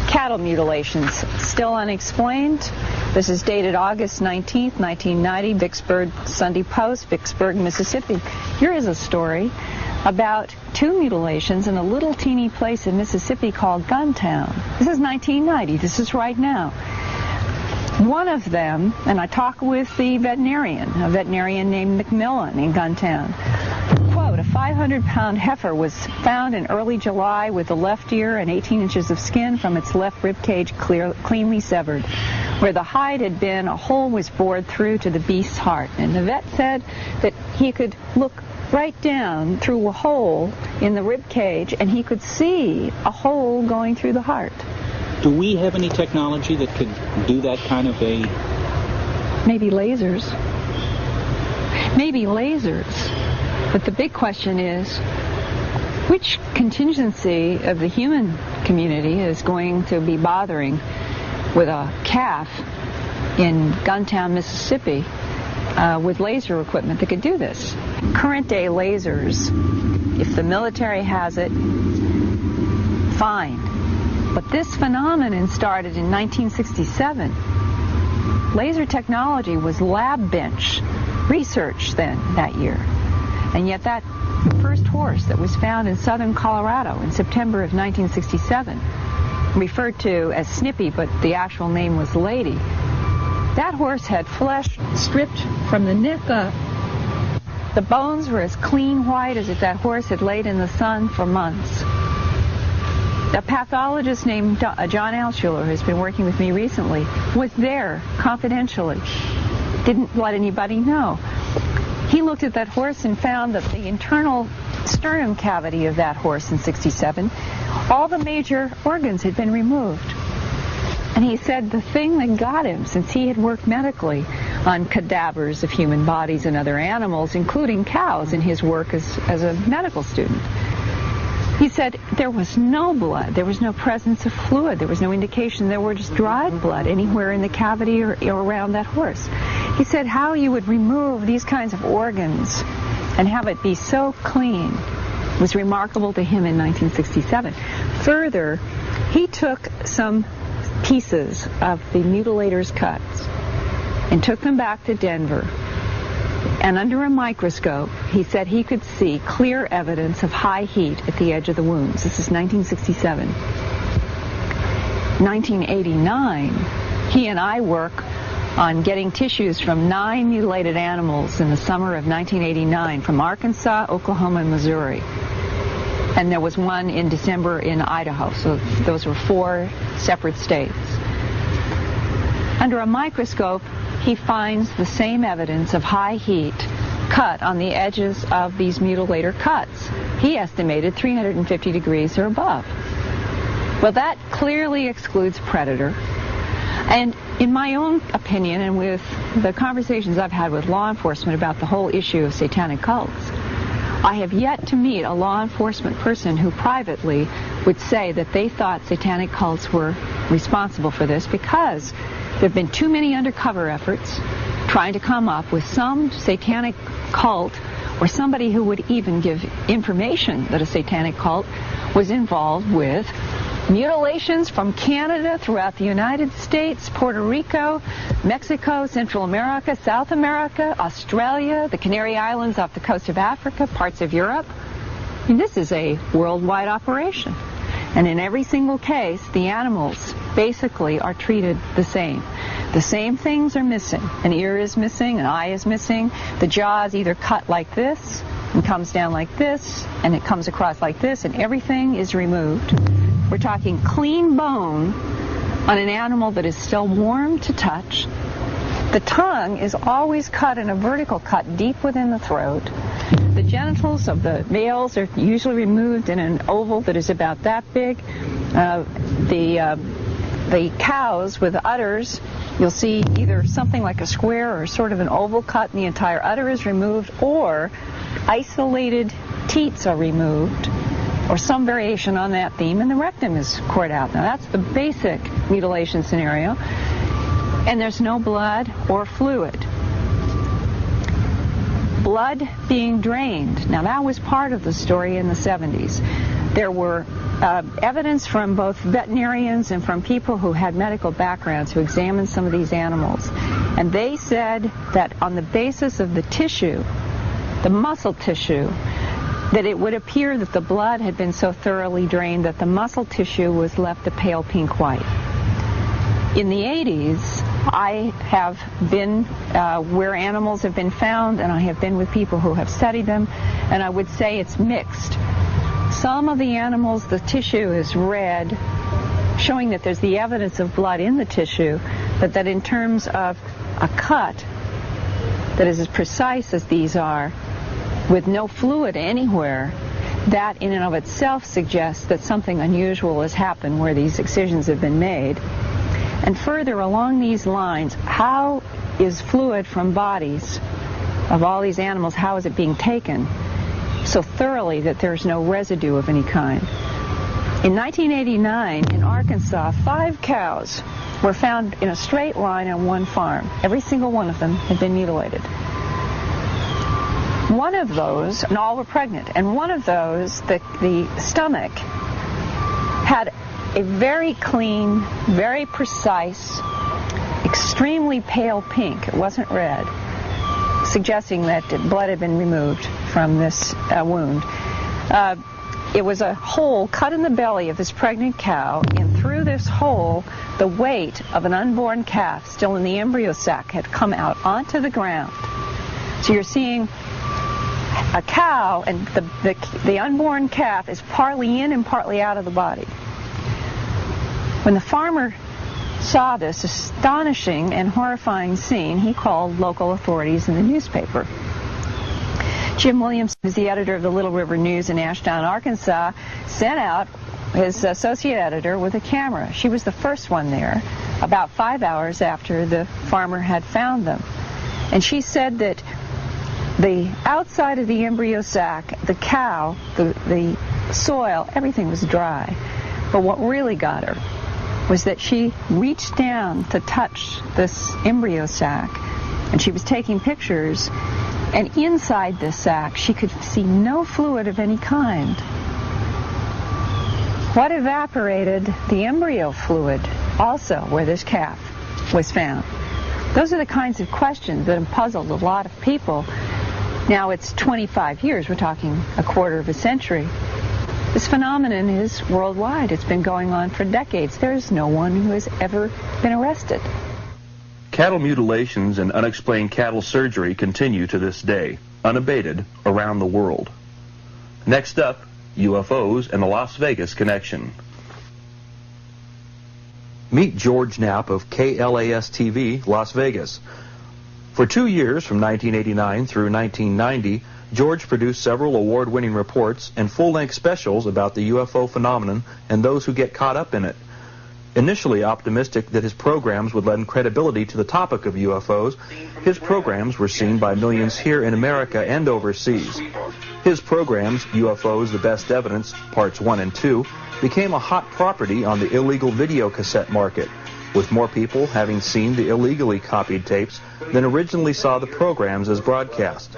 [SPEAKER 13] Cattle mutilations, still unexplained. This is dated August 19th, 1990, Vicksburg Sunday Post, Vicksburg, Mississippi. Here is a story about 2 mutilations in a little teeny place in Mississippi called Guntown. This is 1990. This is right now. One of them, and I talked with the veterinarian, a veterinarian named McMillan in Guntown. Quote, a 500-pound heifer was found in early July with the left ear and 18 inches of skin from its left rib cage cleanly severed. Where the hide had been, a hole was bored through to the beast's heart. And the vet said that he could look right down through a hole in the rib cage and he could see a hole going through the heart.
[SPEAKER 14] Do we have any technology that could do that kind of a...
[SPEAKER 13] Maybe lasers. Maybe lasers. But the big question is, which contingency of the human community is going to be bothering with a calf in Guntown, Mississippi, with laser equipment that could do this? Current day lasers, if the military has it, fine. But this phenomenon started in 1967. Laser technology was lab bench research then, that year. And yet that first horse that was found in southern Colorado in September of 1967, referred to as Snippy, but the actual name was Lady, that horse had flesh stripped from the neck up. The bones were as clean white as if that horse had laid in the sun for months. A pathologist named John Altshuler, who's been working with me recently, was there confidentially. Didn't let anybody know. He looked at that horse and found that the internal sternum cavity of that horse in '67, all the major organs had been removed. And he said the thing that got him, since he had worked medically on cadavers of human bodies and other animals, including cows, in his work as a medical student, he said there was no blood, there was no presence of fluid, there was no indication there were just dried blood anywhere in the cavity or around that horse. He said how you would remove these kinds of organs and have it be so clean was remarkable to him in 1967. Further, he took some pieces of the mutilator's cuts and took them back to Denver. And under a microscope, he said he could see clear evidence of high heat at the edge of the wounds. This is 1967. 1989, he and I work on getting tissues from 9 mutilated animals in the summer of 1989 from Arkansas, Oklahoma, and Missouri. And there was one in December in Idaho, so those were 4 separate states. Under a microscope, he finds the same evidence of high heat cut on the edges of these mutilator cuts. He estimated 350 degrees or above. Well, that clearly excludes predator. And in my own opinion, and with the conversations I've had with law enforcement about the whole issue of satanic cults, I have yet to meet a law enforcement person who privately would say that they thought satanic cults were responsible for this, because there have been too many undercover efforts trying to come up with some satanic cult or somebody who would even give information that a satanic cult was involved with mutilations from Canada throughout the United States, Puerto Rico, Mexico, Central America, South America, Australia, the Canary Islands off the coast of Africa, parts of Europe. I mean, this is a worldwide operation. And in every single case, the animals basically are treated the same. The same things are missing. An ear is missing, an eye is missing. The jaw is either cut like this and comes down like this, and it comes across like this, and everything is removed. We're talking clean bone on an animal that is still warm to touch. The tongue is always cut in a vertical cut deep within the throat. The genitals of the males are usually removed in an oval that is about that big. The cows with udders, you'll see either something like a square or sort of an oval cut, and the entire udder is removed, or isolated teats are removed, or some variation on that theme, and the rectum is cored out. Now, that's the basic mutilation scenario, and there's no blood or fluid. Blood being drained. Now, that was part of the story in the 70s. There were evidence from both veterinarians and from people who had medical backgrounds who examined some of these animals, and they said that on the basis of the tissue, the muscle tissue, that it would appear that the blood had been so thoroughly drained that the muscle tissue was left a pale pink white. In the 80s, I have been where animals have been found, and I have been with people who have studied them, and I would say it's mixed. Some of the animals, the tissue is red, showing that there's the evidence of blood in the tissue, but that in terms of a cut that is as precise as these are, with no fluid anywhere, that in and of itself suggests that something unusual has happened where these excisions have been made. And further along these lines, how is fluid from bodies of all these animals, how is it being taken so thoroughly that there's no residue of any kind? In 1989, in Arkansas, 5 cows were found in a straight line on one farm. Every single one of them had been mutilated. One of those, and all were pregnant, and one of those, the stomach, had a very clean, very precise, extremely pale pink. It wasn't red, suggesting that blood had been removed from this wound. It was a hole cut in the belly of this pregnant cow, and through this hole, the weight of an unborn calf still in the embryo sac had come out onto the ground. So you're seeing a cow, and the unborn calf is partly in and partly out of the body. When the farmer saw this astonishing and horrifying scene, he called local authorities in the newspaper. Jim Williams, who's the editor of the Little River News in Ashdown, Arkansas, sent out his associate editor with a camera. She was the first one there, about 5 hours after the farmer had found them. And she said that the outside of the embryo sac, the cow, the soil, everything was dry. But what really got her was that she reached down to touch this embryo sac, and she was taking pictures, And inside this sac, she could see no fluid of any kind. What evaporated? The embryo fluid, also where this calf was found. Those are the kinds of questions that have puzzled a lot of people. Now it's 25 years, we're talking a quarter of a century. This phenomenon is worldwide. It's been going on for decades. There's no one who has ever been arrested.
[SPEAKER 1] Cattle mutilations and unexplained cattle surgery continue to this day, unabated, around the world. Next up, UFOs and the Las Vegas connection. Meet George Knapp of KLAS-TV, Las Vegas. For 2 years, from 1989 through 1990, George produced several award-winning reports and full-length specials about the UFO phenomenon and those who get caught up in it. Initially optimistic that his programs would lend credibility to the topic of UFOs, his programs were seen by millions here in America and overseas. His programs, UFOs: The Best Evidence, Parts 1 and 2, became a hot property on the illegal video cassette market, with more people having seen the illegally copied tapes than originally saw the programs as broadcast.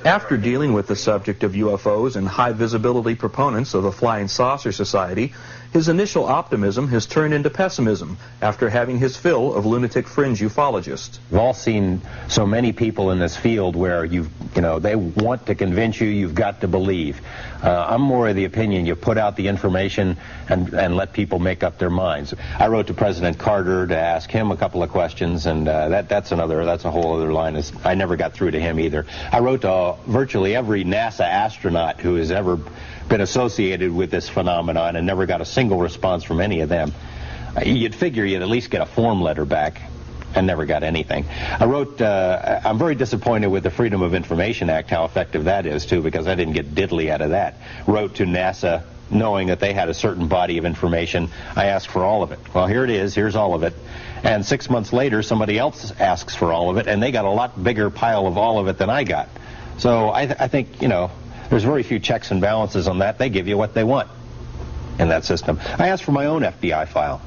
[SPEAKER 1] After dealing with the subject of UFOs and high-visibility proponents of the Flying Saucer Society, his initial optimism has turned into pessimism after having his fill of lunatic fringe ufologists.
[SPEAKER 15] We've all seen so many people in this field where they want to convince you you've got to believe. I'm more of the opinion you put out the information and let people make up their minds. I wrote to President Carter to ask him a couple of questions, and that's a whole other line. I never got through to him either. I wrote to virtually every NASA astronaut who has ever been associated with this phenomenon and never got a single response from any of them. You'd figure you'd at least get a form letter back, and never got anything. I wrote, I'm very disappointed with the Freedom of Information Act, how effective that is, too, because I didn't get diddly out of that. Wrote to NASA knowing that they had a certain body of information. I asked for all of it. Well, here it is. Here's all of it. And 6 months later, somebody else asks for all of it, and they got a lot bigger pile of all of it than I got. So I think, there's very few checks and balances on that. They give you what they want in that system. I asked for my own FBI file.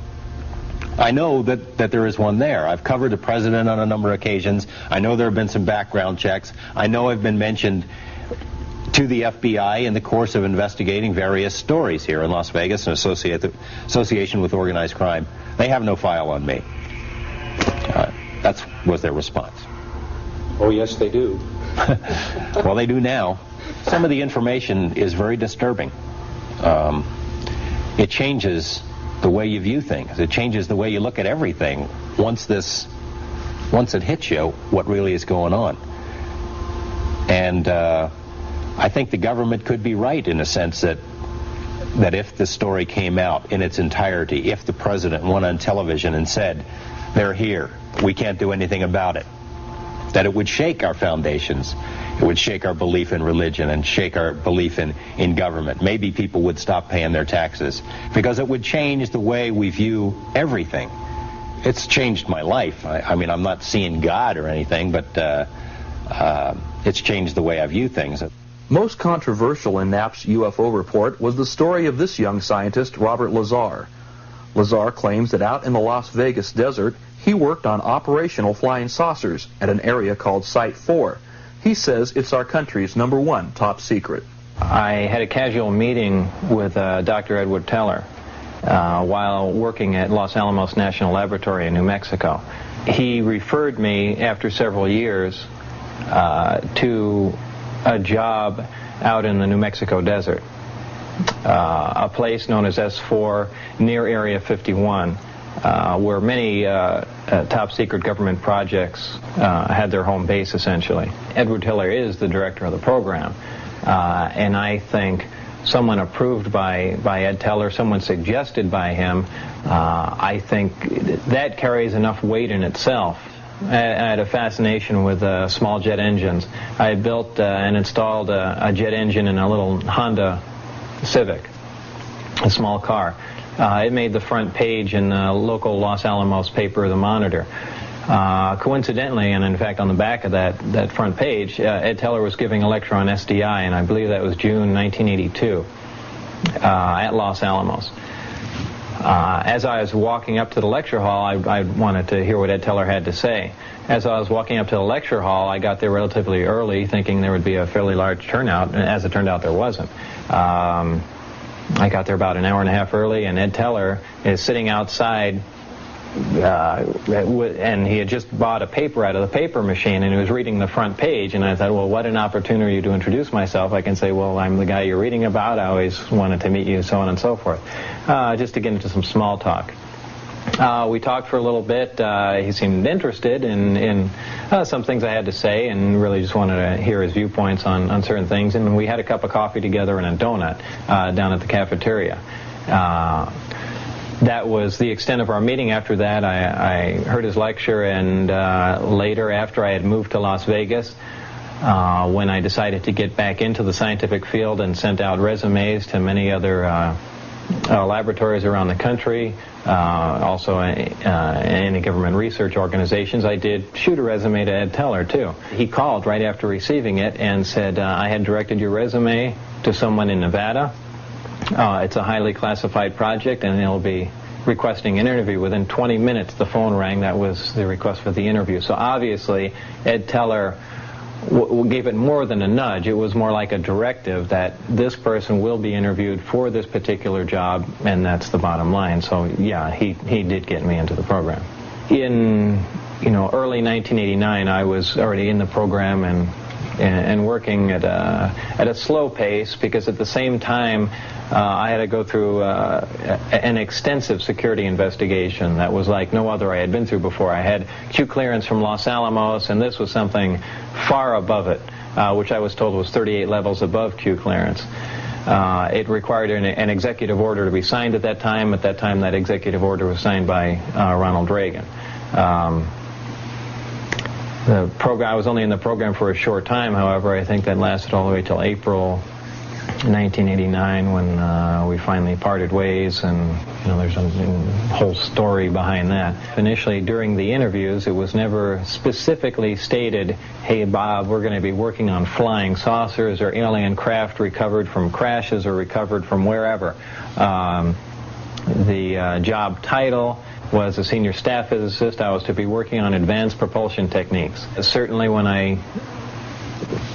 [SPEAKER 15] I know that there is one there. I've covered the president on a number of occasions. I know there have been some background checks. I know I've been mentioned to the FBI in the course of investigating various stories here in Las Vegas in association with organized crime. They have no file on me. That was their response.
[SPEAKER 16] Oh, yes, they do.
[SPEAKER 15] Well, they do now. Some of the information is very disturbing. It changes the way you view things. It changes the way you look at everything once it hits you what really is going on. And I think the government could be right in a sense that if the story came out in its entirety, if the president went on television and said, they're here, we can't do anything about it, that it would shake our foundations. It would shake our belief in religion and shake our belief in government. Maybe people would stop paying their taxes because it would change the way we view everything. It's changed my life. I mean, I'm not seeing God or anything, but it's changed the way I view things.
[SPEAKER 1] Most controversial in Knapp's UFO report was the story of this young scientist, Robert Lazar. Lazar claims that out in the Las Vegas desert, he worked on operational flying saucers at an area called Site 4. He says it's our country's #1 top secret.
[SPEAKER 17] I had a casual meeting with Dr. Edward Teller while working at Los Alamos National Laboratory in New Mexico. He referred me, after several years, to a job out in the New Mexico desert, a place known as S4 near Area 51. Where many top-secret government projects had their home base, essentially. Edward Teller is the director of the program, and I think someone approved by Ed Teller, someone suggested by him, I think that carries enough weight in itself. I had a fascination with small jet engines. I had built and installed a jet engine in a little Honda Civic, a small car. It made the front page in the local Los Alamos paper, The Monitor. Coincidentally, and in fact on the back of that front page, Ed Teller was giving a lecture on SDI, and I believe that was June 1982 at Los Alamos. As I was walking up to the lecture hall, I wanted to hear what Ed Teller had to say. As I was walking up to the lecture hall, I got there relatively early, thinking there would be a fairly large turnout, and as it turned out, there wasn't. I got there about an hour and a half early, and Ed Teller is sitting outside, and he had just bought a paper out of the paper machine, and he was reading the front page, and I thought, well, what an opportunity to introduce myself. I can say, well, I'm the guy you're reading about. I always wanted to meet you, so on and so forth, just to get into some small talk. We talked for a little bit. He seemed interested in some things I had to say, and really just wanted to hear his viewpoints on certain things. And we had a cup of coffee together and a donut down at the cafeteria. That was the extent of our meeting. After that, I heard his lecture, and later, after I had moved to Las Vegas, when I decided to get back into the scientific field and sent out resumes to many other laboratories around the country, also any government research organizations, I did shoot a resume to Ed Teller, too. He called right after receiving it and said, I had directed your resume to someone in Nevada. It's a highly classified project, and they'll be requesting an interview. Within 20 minutes, the phone rang. That was the request for the interview. So obviously, Ed Teller gave it more than a nudge. It was more like a directive that this person will be interviewed for this particular job, and that's the bottom line. So yeah, he did get me into the program. In early 1989, I was already in the program and working at a slow pace, because at the same time I had to go through an extensive security investigation that was like no other I had been through before. I had Q clearance from Los Alamos, and this was something far above it, which I was told was 38 levels above Q clearance. It required an executive order to be signed at that time. At that time, that executive order was signed by Ronald Reagan. I was only in the program for a short time, however. I think that lasted all the way till April 1989, when we finally parted ways, and there's a whole story behind that. Initially, during the interviews, it was never specifically stated, hey Bob, we're going to be working on flying saucers or alien craft recovered from crashes or recovered from wherever. The job title was a senior staff physicist. I was to be working on advanced propulsion techniques. Certainly when I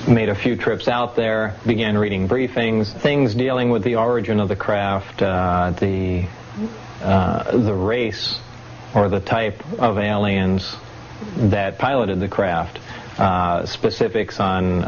[SPEAKER 17] made a few trips out there, began reading briefings, things dealing with the origin of the craft, the race or the type of aliens that piloted the craft, specifics on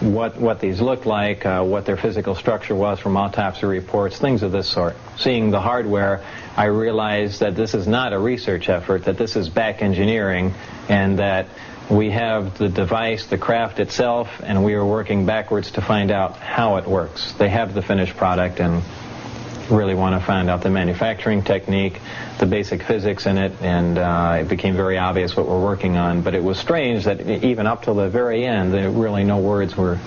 [SPEAKER 17] what these looked like, what their physical structure was from autopsy reports, things of this sort. Seeing the hardware, I realized that this is not a research effort, that this is back engineering, and that we have the device, the craft itself, and we are working backwards to find out how it works. They have the finished product and really want to find out the manufacturing technique, the basic physics in it, and it became very obvious what we're working on. But it was strange that even up till the very end, really no words were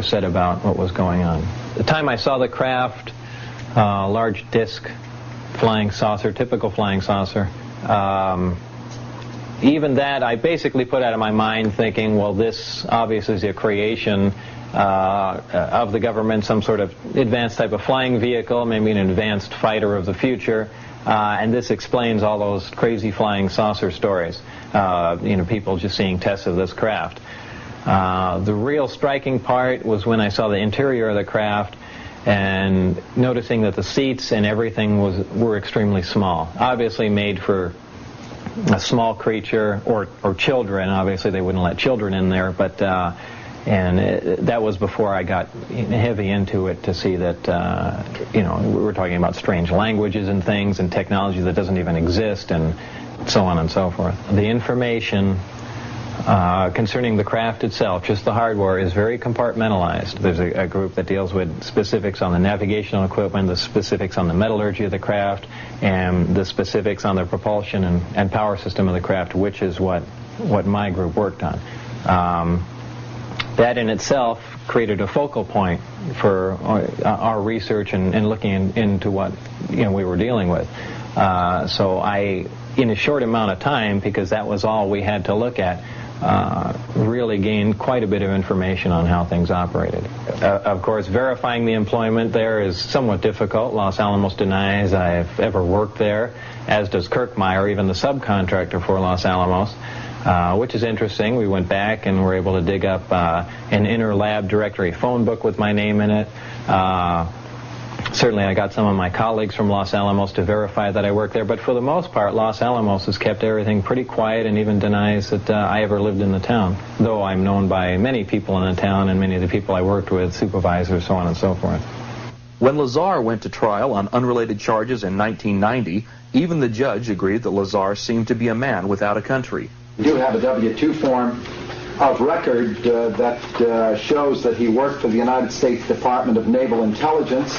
[SPEAKER 17] said about what was going on. The time I saw the craft, large disc flying saucer, typical flying saucer, even that I basically put out of my mind, thinking, well, this obviously is a creation of the government, some sort of advanced type of flying vehicle, maybe an advanced fighter of the future, and this explains all those crazy flying saucer stories. People just seeing tests of this craft. The real striking part was when I saw the interior of the craft and noticing that the seats and everything were extremely small, obviously made for a small creature or children. Obviously they wouldn't let children in there, but that was before I got heavy into it to see that we're talking about strange languages and things and technology that doesn't even exist, and so on and so forth. The information concerning the craft itself, just the hardware, is very compartmentalized. There's a group that deals with specifics on the navigational equipment, the specifics on the metallurgy of the craft, and the specifics on the propulsion and power system of the craft, which is what my group worked on. That in itself created a focal point for our research and looking into what we were dealing with. So I, in a short amount of time, because that was all we had to look at, really gained quite a bit of information on how things operated. Of course, verifying the employment there is somewhat difficult. Los Alamos denies I've ever worked there, as does Kirkmeyer, even the subcontractor for Los Alamos, which is interesting. We went back and were able to dig up an inter-lab directory phone book with my name in it. Certainly I got some of my colleagues from Los Alamos to verify that I worked there, but for the most part, Los Alamos has kept everything pretty quiet and even denies that I ever lived in the town, though I'm known by many people in the town and many of the people I worked with, supervisors, so on and so forth.
[SPEAKER 1] When Lazar went to trial on unrelated charges in 1990, even the judge agreed that Lazar seemed to be a man without a country.
[SPEAKER 18] We do have a W-2 form of record that shows that he worked for the United States Department of Naval Intelligence.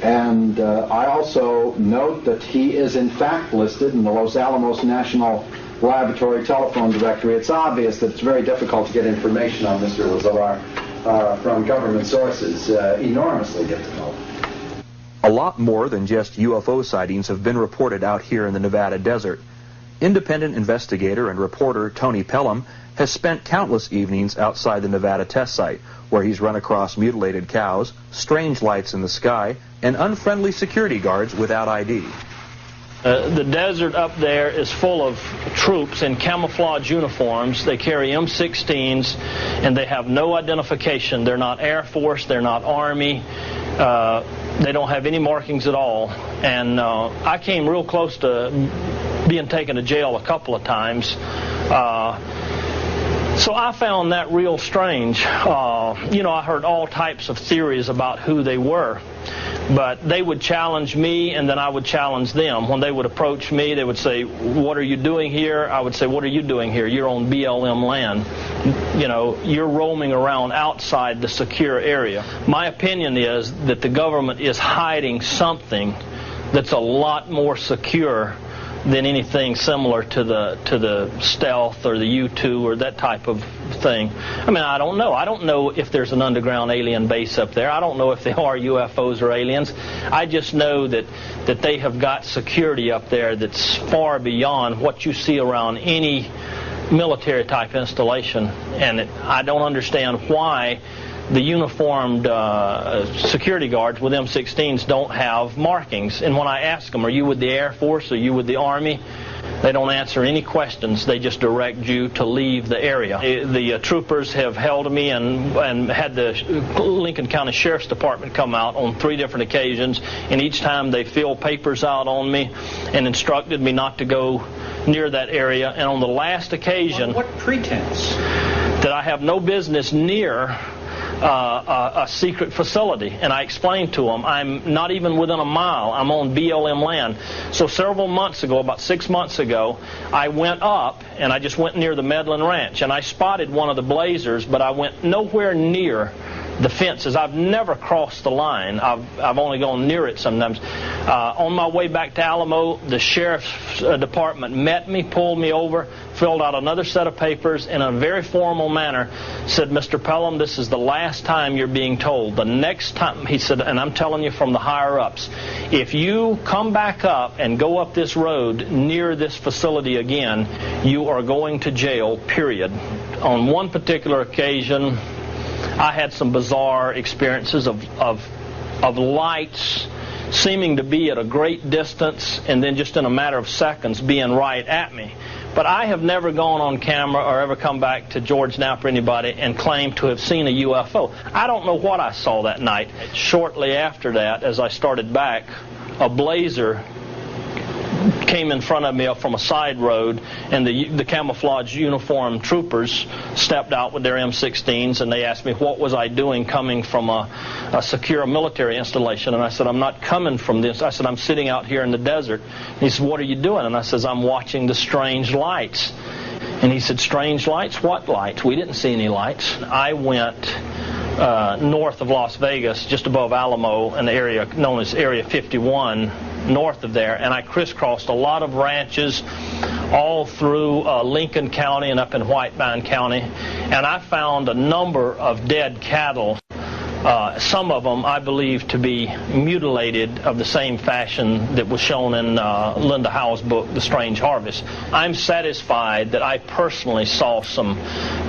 [SPEAKER 18] And I also note that he is in fact listed in the Los Alamos National Laboratory telephone directory. It's obvious that it's very difficult to get information on Mr. Lazar from government sources, enormously difficult.
[SPEAKER 1] A lot more than just UFO sightings have been reported out here in the Nevada desert. Independent investigator and reporter Tony Pelham has spent countless evenings outside the Nevada test site, where he's run across mutilated cows, strange lights in the sky, and unfriendly security guards without ID.
[SPEAKER 19] The desert up there is full of troops in camouflage uniforms. They carry M16s, and they have no identification. They're not Air Force, they're not Army. They don't have any markings at all. And I came real close to being taken to jail a couple of times. So I found that real strange. I heard all types of theories about who they were. But they would challenge me, and then I would challenge them. When they would approach me, they would say, "What are you doing here?" I would say, "What are you doing here? You're on BLM land. You're roaming around outside the secure area." My opinion is that the government is hiding something that's a lot more secure than anything similar to the stealth or the U-2 or that type of thing. I mean, I don't know. I don't know if there's an underground alien base up there. I don't know if they are UFOs or aliens. I just know that they have got security up there that's far beyond what you see around any military type installation. And I don't understand why the uniformed security guards with M16s don't have markings. And when I ask them, "Are you with the Air Force? Are you with the Army?" they don't answer any questions. They just direct you to leave the area. The troopers have held me and had the Lincoln County Sheriff's Department come out on 3 different occasions, and each time they filled papers out on me and instructed me not to go near that area. And on the last occasion...
[SPEAKER 14] On what pretense?
[SPEAKER 19] That I have no business near a secret facility. And I explained to them, I'm not even within a mile. I'm on BLM land. So several months ago, about 6 months ago, I went up and I just went near the Medlin Ranch, and I spotted one of the blazers, but I went nowhere near the fences. I've never crossed the line. I've only gone near it sometimes. On my way back to Alamo, the sheriff's department met me, pulled me over, filled out another set of papers, and in a very formal manner said, "Mr. Pelham, this is the last time you're being told. The next time," he said, "and I'm telling you from the higher-ups, if you come back up and go up this road near this facility again, you are going to jail, period." On one particular occasion, I had some bizarre experiences of lights seeming to be at a great distance and then just in a matter of seconds being right at me. But I have never gone on camera or ever come back to George Knapp or anybody and claimed to have seen a UFO. I don't know what I saw that night. Shortly after that, as I started back, a blazer came in front of me up from a side road, and the camouflage uniform troopers stepped out with their M16s, and they asked me what was I doing coming from a secure military installation. And I said, "I'm not coming from this." I said, "I'm sitting out here in the desert." And he said, "What are you doing?" And I said, "I'm watching the strange lights." And he said, "Strange lights? What lights? We didn't see any lights." I went north of Las Vegas, just above Alamo, in the area known as Area 51, north of there, and I crisscrossed a lot of ranches all through Lincoln County and up in Whitebine County, and I found a number of dead cattle Some of them I believe to be mutilated of the same fashion that was shown in Linda Howe's book, The Strange Harvest. I'm satisfied that I personally saw some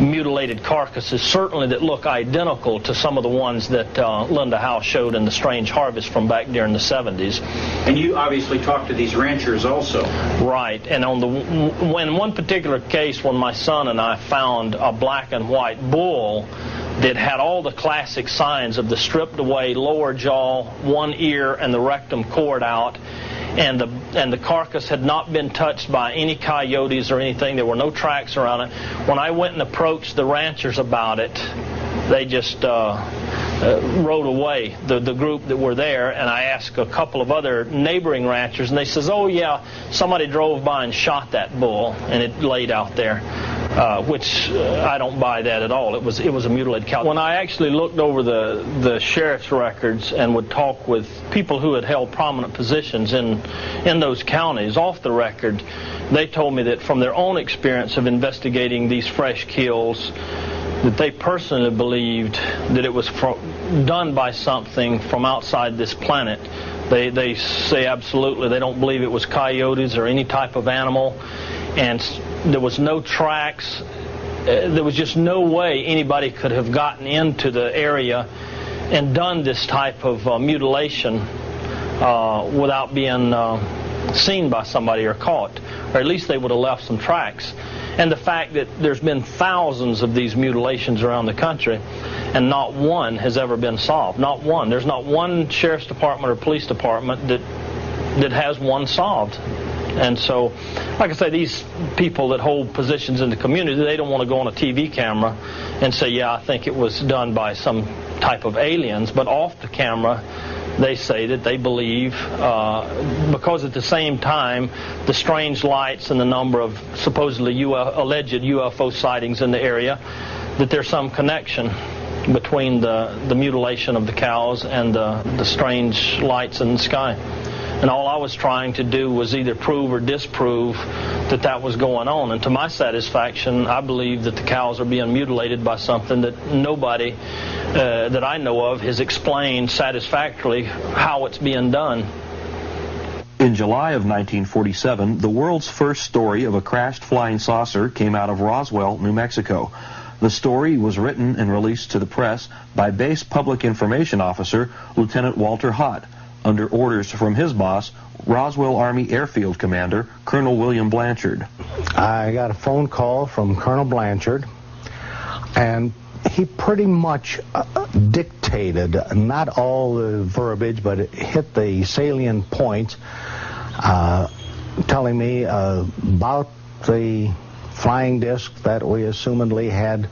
[SPEAKER 19] mutilated carcasses, certainly that look identical to some of the ones that Linda Howe showed in The Strange Harvest from back during the 70s.
[SPEAKER 14] And you obviously talked to these ranchers also.
[SPEAKER 19] Right, and in one particular case when my son and I found a black and white bull that had all the classic signs of the stripped away lower jaw, one ear, and the rectum cord out, and the carcass had not been touched by any coyotes or anything. There were no tracks around it. When I went and approached the ranchers about it, they just rode away, the group that were there, and I asked a couple of other neighboring ranchers, and they says, oh yeah, somebody drove by and shot that bull, and it laid out there. Which I don't buy that at all. It was a mutilated cow. When I actually looked over the sheriff's records and would talk with people who had held prominent positions in those counties off the record, they told me that from their own experience of investigating these fresh kills, that they personally believed that it was done by something from outside this planet. They say absolutely they don't believe it was coyotes or any type of animal, and there was no tracks. There was just no way anybody could have gotten into the area and done this type of mutilation without being seen by somebody or caught, or at least they would have left some tracks. And the fact that there's been thousands of these mutilations around the country and not one has ever been solved. Not one. There's not one sheriff's department or police department that has one solved. And so, like I say, these people that hold positions in the community, they don't want to go on a TV camera and say, yeah, I think it was done by some type of aliens. But off the camera, they say that they believe, because at the same time, the strange lights and the number of supposedly alleged UFO sightings in the area, that there's some connection between the mutilation of the cows and the strange lights in the sky. And all I was trying to do was either prove or disprove that was going on. And to my satisfaction, I believe that the cows are being mutilated by something that nobody that I know of has explained satisfactorily how it's being done.
[SPEAKER 1] In July of 1947, the world's first story of a crashed flying saucer came out of Roswell, New Mexico. The story was written and released to the press by Base Public Information Officer Lieutenant Walter Hott, under orders from his boss, Roswell Army Airfield Commander, Colonel William Blanchard.
[SPEAKER 20] I got a phone call from Colonel Blanchard, and he pretty much dictated, not all the verbiage, but it hit the salient points, telling me about the flying disc that we assumedly had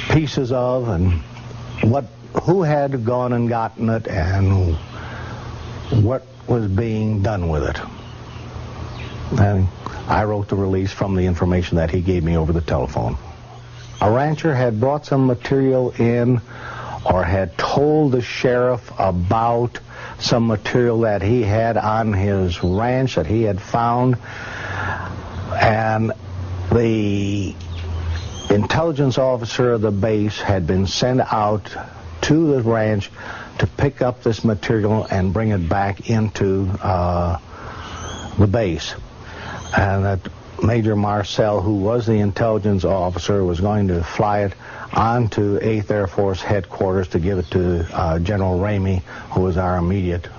[SPEAKER 20] pieces of, and who had gone and gotten it, and what was being done with it. And I wrote the release from the information that he gave me over the telephone. A rancher had brought some material in, or had told the sheriff about some material that he had on his ranch that he had found, and the intelligence officer of the base had been sent out to the ranch to pick up this material and bring it back into the base. And that Major Marcel, who was the intelligence officer, was going to fly it onto 8th Air Force headquarters to give it to General Ramey, who was our immediate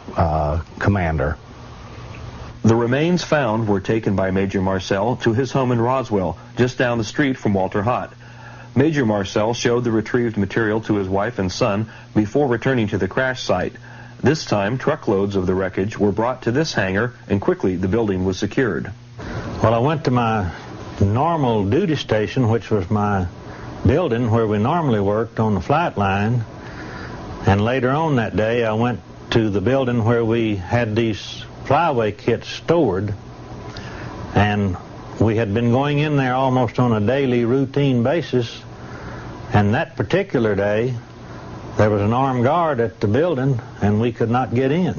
[SPEAKER 20] commander.
[SPEAKER 1] The remains found were taken by Major Marcel to his home in Roswell, just down the street from Walter Hott. Major Marcel showed the retrieved material to his wife and son before returning to the crash site. This time, truckloads of the wreckage were brought to this hangar, and quickly the building was secured.
[SPEAKER 21] Well, I went to my normal duty station, which was my building where we normally worked on the flight line, and later on that day I went to the building where we had these flyway kits stored, and we had been going in there almost on a daily routine basis, and that particular day there was an armed guard at the building and we could not get in.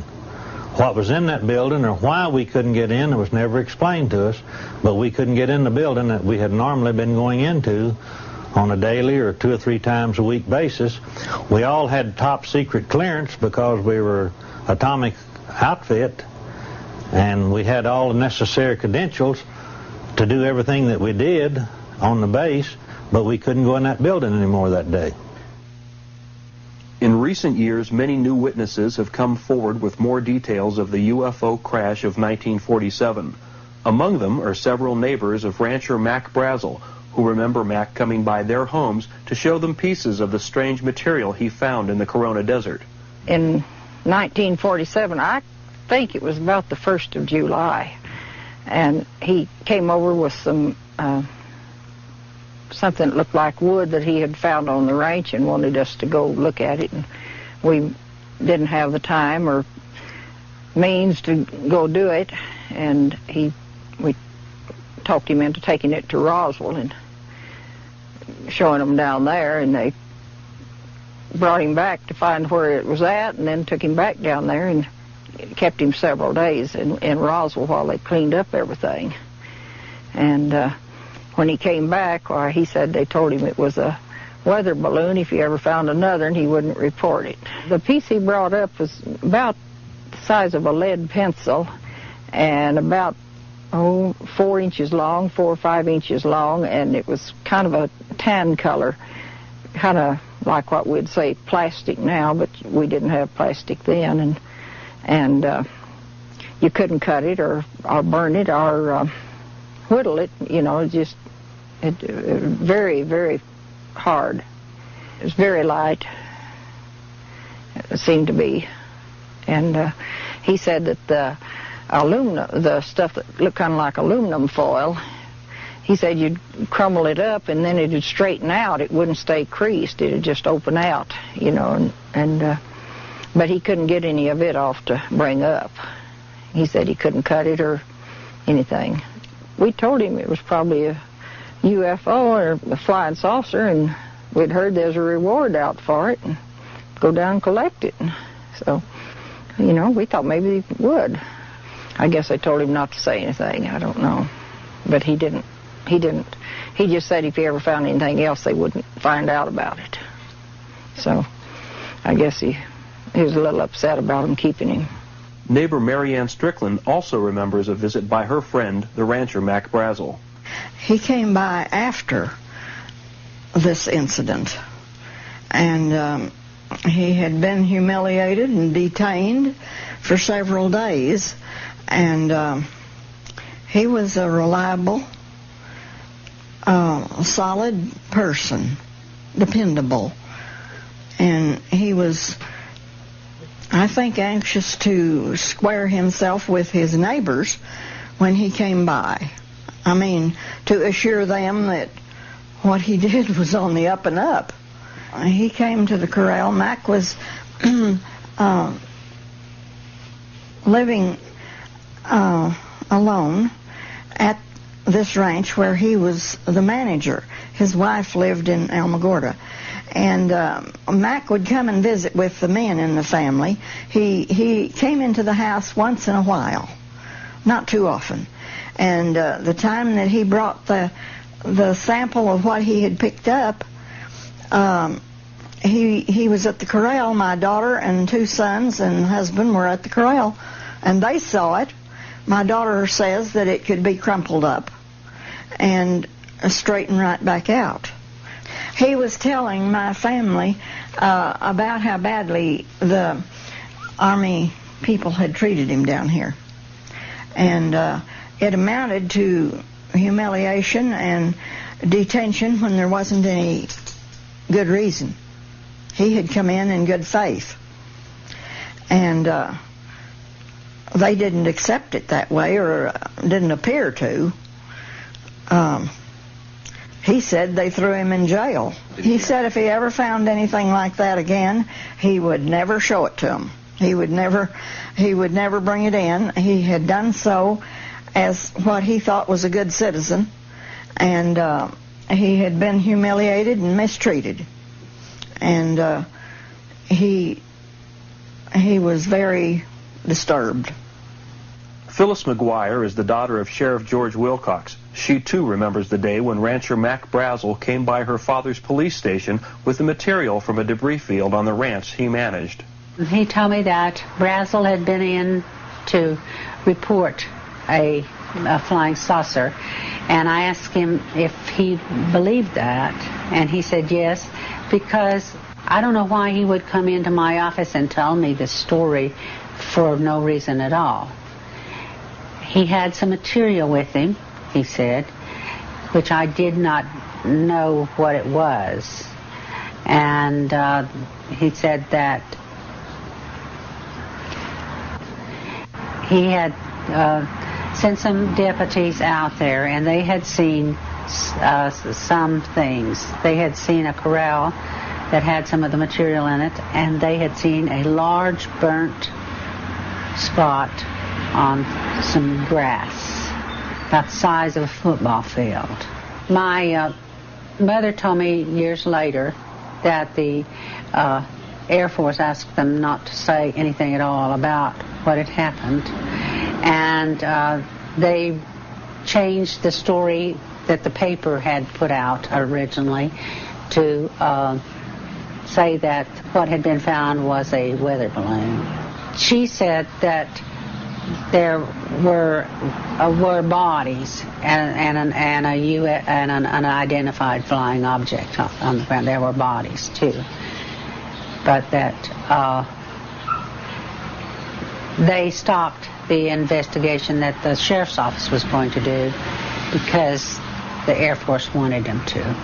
[SPEAKER 21] What was in that building or why we couldn't get in, it was never explained to us, but we couldn't get in the building that we had normally been going into on a daily or 2 or 3 times a week basis. We all had top secret clearance because we were atomic outfit, and we had all the necessary credentials to do everything that we did on the base, but we couldn't go in that building anymore that day.
[SPEAKER 1] In recent years, many new witnesses have come forward with more details of the UFO crash of 1947. Among them are several neighbors of rancher Mac Brazel, who remember Mac coming by their homes to show them pieces of the strange material he found in the Corona Desert.
[SPEAKER 2] In 1947, I think it was about the 1st of July, and he came over with some something that looked like wood that he had found on the ranch and wanted us to go look at it, and we didn't have the time or means to go do it, and we talked him into taking it to Roswell and showing them down there, and they brought him back to find where it was at, and then took him back down there and kept him several days in Roswell while they cleaned up everything. And when he came back, he said they told him it was a weather balloon. If he ever found another, and he wouldn't report it. The piece he brought up was about the size of a lead pencil and about 4 inches long, 4 or 5 inches long, and it was kind of a tan color, kind of like what we'd say plastic now, but we didn't have plastic then, and you couldn't cut it or burn it or whittle it, you know, just very, very hard. It was very light, it seemed to be, and he said that the stuff that looked kind of like aluminum foil, he said you'd crumble it up and then it'd straighten out. It wouldn't stay creased. It'd just open out, you know, but he couldn't get any of it off to bring up. He said he couldn't cut it or anything. We told him it was probably a UFO or a flying saucer, and we'd heard there's a reward out for it, and go down and collect it. And so, you know, we thought maybe he would. I guess I told him not to say anything. I don't know. But he didn't. He just said if he ever found anything else, they wouldn't find out about it. So I guess he was a little upset about him keeping him.
[SPEAKER 1] Neighbor Mary Ann Strickland also remembers a visit by her friend, the rancher Mac Brazel.
[SPEAKER 22] He came by after this incident, and he had been humiliated and detained for several days, and he was a reliable, solid person, dependable, and he was, I think, anxious to square himself with his neighbors when he came by. I mean, to assure them that what he did was on the up and up. He came to the corral. Mac was living alone at this ranch where he was the manager. His wife lived in Alamogordo. And Mac would come and visit with the men in the family. He came into the house once in a while, not too often. And the time that he brought the sample of what he had picked up, he was at the corral. My daughter and 2 sons and husband were at the corral, and they saw it. My daughter says that it could be crumpled up and straightened right back out. He was telling my family about how badly the Army people had treated him down here. And it amounted to humiliation and detention when there wasn't any good reason. He had come in good faith. And they didn't accept it that way, or didn't appear to. He said they threw him in jail. He said if he ever found anything like that again, he would never show it to them. He would never bring it in. He had done so as what he thought was a good citizen, and he had been humiliated and mistreated, and he was very disturbed.
[SPEAKER 1] Phyllis McGuire is the daughter of Sheriff George Wilcox. She too remembers the day when rancher Mac Brazel came by her father's police station with the material from a debris field on the ranch he managed.
[SPEAKER 6] He told me that Brazel had been in to report a flying saucer, and I asked him if he believed that, and he said yes, because I don't know why he would come into my office and tell me this story for no reason at all. He had some material with him, he said, which I did not know what it was. And he said that he had sent some deputies out there, and they had seen some things. They had seen a corral that had some of the material in it, and they had seen a large burnt spot on some grass about the size of a football field. My mother told me years later that the Air Force asked them not to say anything at all about what had happened, and they changed the story that the paper had put out originally to say that what had been found was a weather balloon. She said that there were bodies and an unidentified flying object on the ground. There were bodies too, but that they stopped the investigation that the sheriff's office was going to do because the Air Force wanted them to.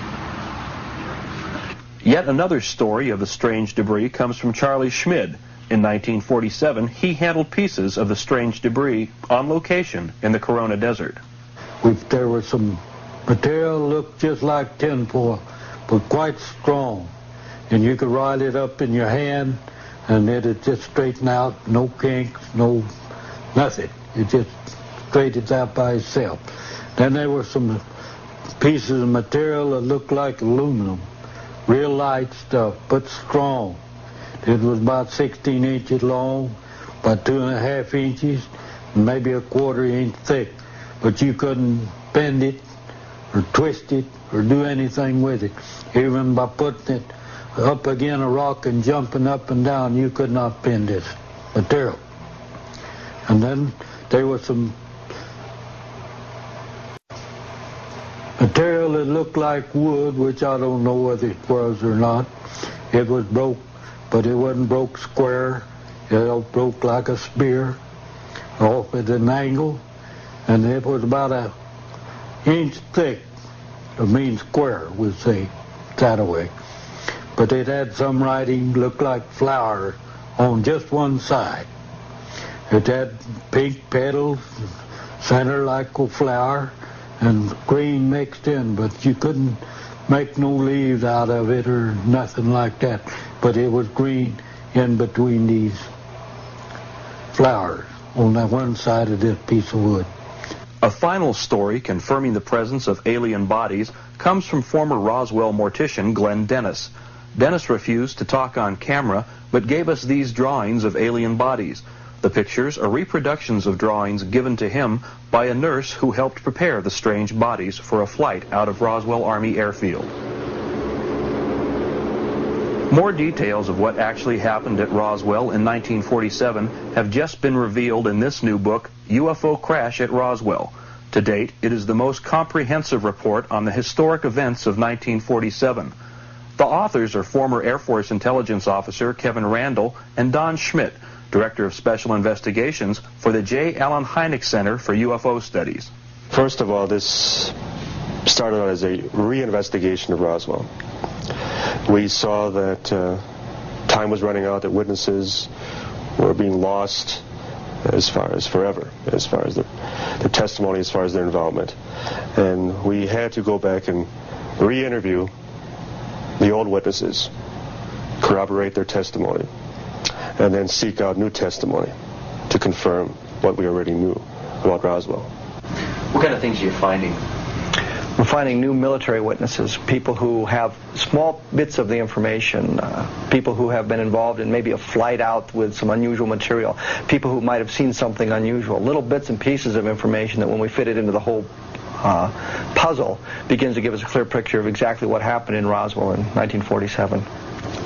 [SPEAKER 1] Yet another story of the strange debris comes from Charlie Schmid. In 1947, he handled pieces of the strange debris on location in the Corona Desert.
[SPEAKER 7] There was some material looked just like tinfoil, but quite strong. And you could ride it up in your hand, and it'd just straighten out, no kinks, no nothing. It just straightens out by itself. Then there were some pieces of material that looked like aluminum, real light stuff, but strong. It was about 16 inches long, about 2.5 inches, and maybe a 1/4 inch thick. But you couldn't bend it or twist it or do anything with it. Even by putting it up against a rock and jumping up and down, you could not bend this material. And then there was some material that looked like wood, which I don't know whether it was or not. It was broke, but it wasn't broke square. It broke like a spear off at an angle, and it was about 1 inch thick. I mean square, we'd say, that way. But it had some writing, looked like flower on just one side. It had pink petals, center like a flower, and green mixed in, but you couldn't make no leaves out of it or nothing like that. But it was green in between these flowers on that one side of this piece of wood.
[SPEAKER 1] A final story confirming the presence of alien bodies comes from former Roswell mortician Glenn Dennis. Dennis refused to talk on camera, but gave us these drawings of alien bodies. The pictures are reproductions of drawings given to him by a nurse who helped prepare the strange bodies for a flight out of Roswell Army Airfield. More details of what actually happened at Roswell in 1947 have just been revealed in this new book, UFO Crash at Roswell. To date, it is the most comprehensive report on the historic events of 1947. The authors are former Air Force intelligence officer Kevin Randall and Don Schmidt, Director of Special Investigations for the J. Allen Hynek Center for UFO Studies.
[SPEAKER 23] First of all, this started out as a reinvestigation of Roswell. We saw that time was running out, that witnesses were being lost as far as forever, as far as their testimony, as far as their involvement. And we had to go back and re-interview the old witnesses, corroborate their testimony, and then seek out new testimony to confirm what we already knew about Roswell.
[SPEAKER 11] What kind of things are you finding?
[SPEAKER 24] We're finding new military witnesses, people who have small bits of the information, people who have been involved in maybe a flight out with some unusual material, people who might have seen something unusual, little bits and pieces of information that when we fit it into the whole puzzle begins to give us a clear picture of exactly what happened in Roswell in 1947.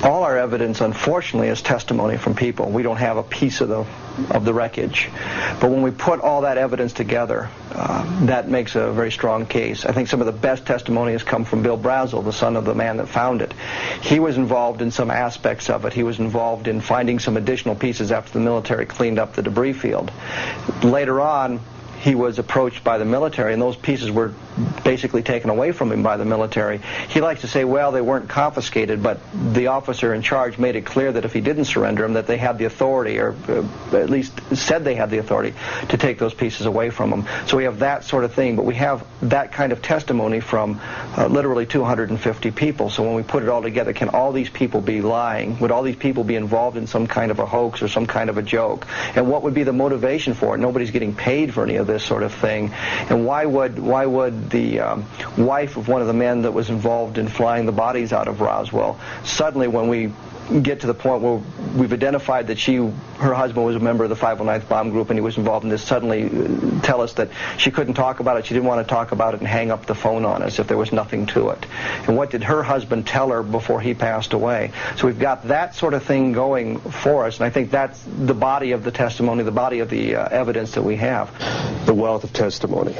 [SPEAKER 24] All our evidence, unfortunately, is testimony from people. We don't have a piece of the wreckage. But when we put all that evidence together, that makes a very strong case. I think some of the best testimony has come from Bill Brazel, the son of the man that found it. He was involved in some aspects of it. He was involved in finding some additional pieces after the military cleaned up the debris field. Later on, he was approached by the military, and those pieces were basically taken away from him by the military. He likes to say, well, they weren't confiscated, but the officer in charge made it clear that if he didn't surrender them, that they had the authority, or at least said they had the authority, to take those pieces away from him. So we have that sort of thing, but we have that kind of testimony from literally 250 people. So when we put it all together, can all these people be lying? Would all these people be involved in some kind of a hoax or some kind of a joke? And what would be the motivation for it? Nobody's getting paid for any of this sort of thing. And why would the wife of one of the men that was involved in flying the bodies out of Roswell, suddenly when we get to the point where we've identified that her husband was a member of the 509th Bomb Group and he was involved in this, suddenly tell us that she couldn't talk about it, she didn't want to talk about it, and hang up the phone on us if there was nothing to it? And what did her husband tell her before he passed away? So we've got that sort of thing going for us, and I think that's the body of the testimony, the body of the evidence that we have.
[SPEAKER 23] The wealth of testimony,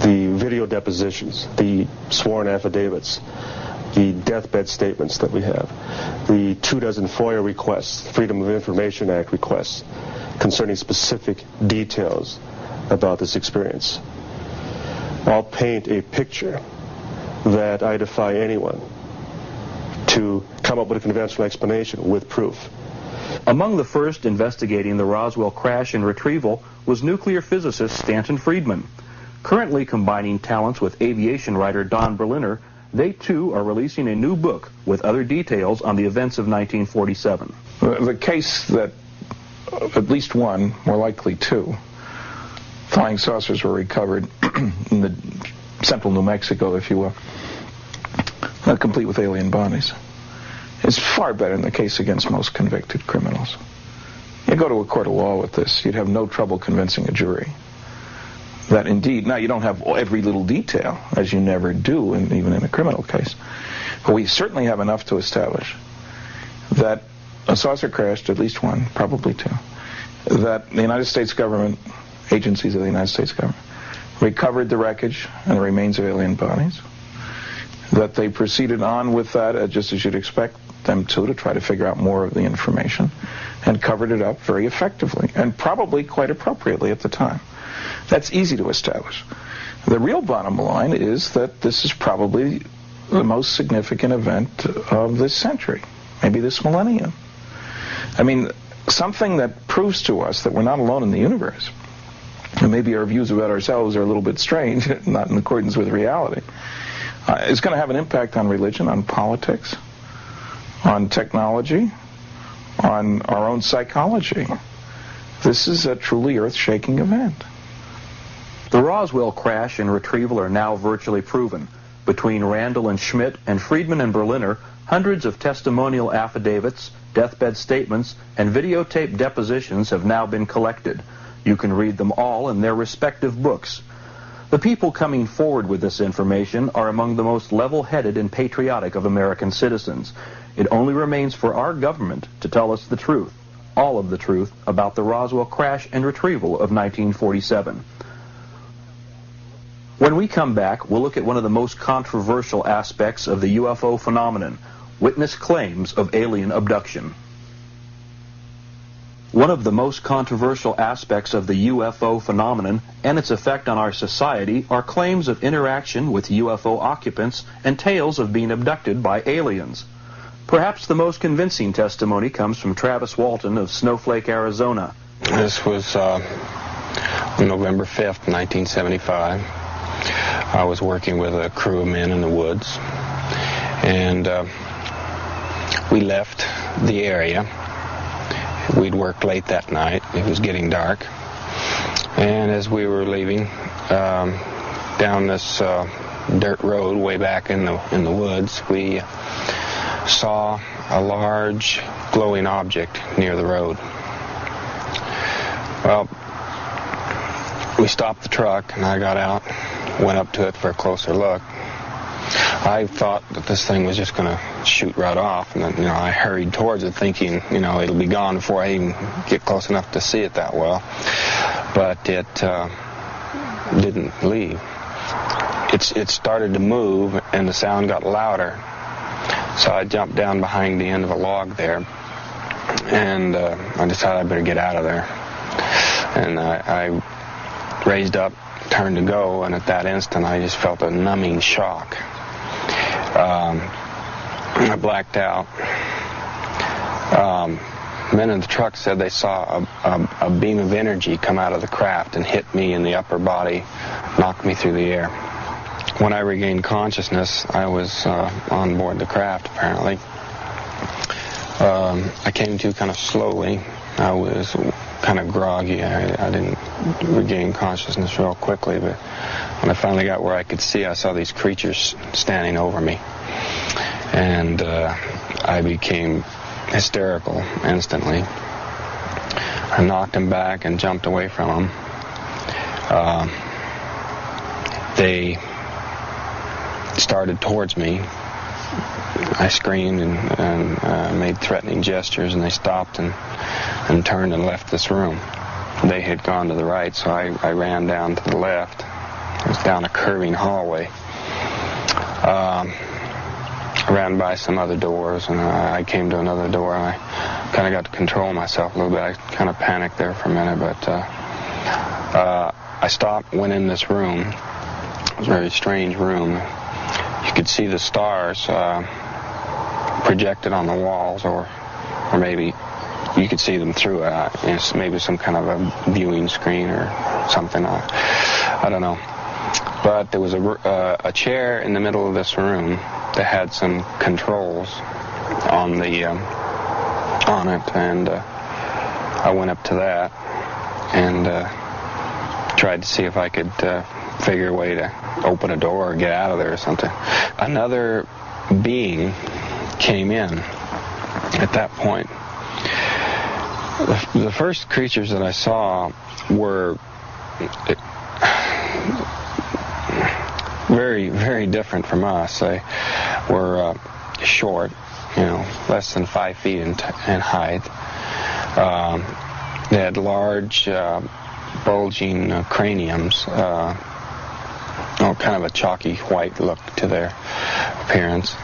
[SPEAKER 23] the video depositions, the sworn affidavits, the deathbed statements that we have, the 24 FOIA requests, Freedom of Information Act requests, concerning specific details about this experience, all paint a picture that I defy anyone to come up with a conventional explanation with proof.
[SPEAKER 1] Among the first investigating the Roswell crash and retrieval was nuclear physicist Stanton Friedman. Currently combining talents with aviation writer Don Berliner, they too are releasing a new book with other details on the events of 1947.
[SPEAKER 3] The case that at least one, more likely two, flying saucers were recovered in the central New Mexico, if you will, complete with alien bodies, is far better than the case against most convicted criminals. You go to a court of law with this, you'd have no trouble convincing a jury that indeed, now you don't have every little detail, as you never do, even in a criminal case, but we certainly have enough to establish that a saucer crashed, at least one, probably two, that the United States government, agencies of the United States government, recovered the wreckage and the remains of alien bodies, that they proceeded on with that, just as you'd expect them to try to figure out more of the information, and covered it up very effectively, and probably quite appropriately at the time. That's easy to establish. The real bottom line is that this is probably the most significant event of this century, maybe this millennium. I mean, something that proves to us that we're not alone in the universe, and maybe our views about ourselves are a little bit strange, not in accordance with reality, is going to have an impact on religion, on politics, on technology, on our own psychology. This is a truly earth-shaking event.
[SPEAKER 1] The Roswell crash and retrieval are now virtually proven. Between Randall and Schmidt and Friedman and Berliner, hundreds of testimonial affidavits, deathbed statements, and videotaped depositions have now been collected. You can read them all in their respective books. The people coming forward with this information are among the most level-headed and patriotic of American citizens. It only remains for our government to tell us the truth, all of the truth, about the Roswell crash and retrieval of 1947. When we come back, we'll look at one of the most controversial aspects of the UFO phenomenon, witness claims of alien abduction. One of the most controversial aspects of the UFO phenomenon and its effect on our society are claims of interaction with UFO occupants and tales of being abducted by aliens. Perhaps the most convincing testimony comes from Travis Walton of Snowflake, Arizona.
[SPEAKER 5] This was on November 5th, 1975. I was working with a crew of men in the woods, and we left the area. We'd worked late that night. It was getting dark, and as we were leaving down this dirt road way back in the woods, we saw a large glowing object near the road. Well, we stopped the truck, and I got out, went up to it for a closer look. I thought that this thing was just going to shoot right off, and then, I hurried towards it thinking, it'll be gone before I even get close enough to see it that well. But it didn't leave. It started to move, and the sound got louder. So I jumped down behind the end of a log there, and I decided I better get out of there. And I raised up, turned to go, and at that instant I just felt a numbing shock. I blacked out. Men in the truck said they saw a beam of energy come out of the craft and hit me in the upper body, knocked me through the air. When I regained consciousness, I was on board the craft, apparently. I came to kind of slowly. I was kind of groggy. I didn't regain consciousness real quickly, but when I finally got where I could see, I saw these creatures standing over me. And I became hysterical instantly. I knocked them back and jumped away from them. They started towards me. I screamed and made threatening gestures, and they stopped and turned and left this room. They had gone to the right, so I ran down to the left. It was down a curving hallway. I ran by some other doors, and I came to another door, and I kind of got to control myself a little bit. I kind of panicked there for a minute, but I stopped, went in this room. It was a very strange room. You could see the stars projected on the walls, or maybe you could see them through maybe some kind of a viewing screen or something. I don't know. But there was a chair in the middle of this room that had some controls on it, and I went up to that and tried to see if I could figure a way to open a door or get out of there or something. Another being came in at that point. The first creatures that I saw were very, very different from us. They were short, less than 5 feet in height. They had large, bulging craniums, kind of a chalky white look to their appearance,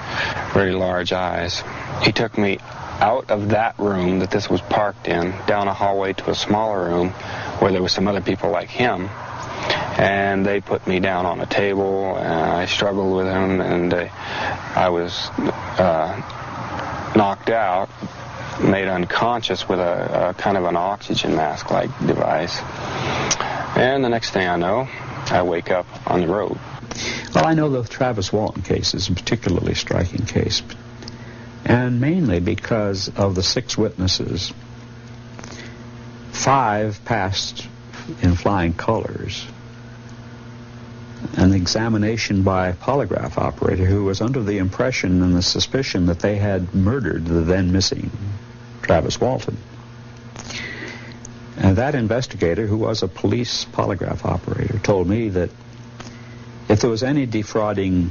[SPEAKER 5] very large eyes. He took me out of that room that this was parked in, down a hallway to a smaller room where there were some other people like him, and they put me down on a table, and I struggled with him, and I was knocked out, made unconscious with a kind of an oxygen mask-like device. And the next thing I know, I wake up on the road.
[SPEAKER 16] Well, I know the Travis Walton case is a particularly striking case, and mainly because of the 6 witnesses. 5 passed in flying colors. An examination by a polygraph operator who was under the impression and the suspicion that they had murdered the then missing Travis Walton. And that investigator, who was a police polygraph operator, told me that if there was any defrauding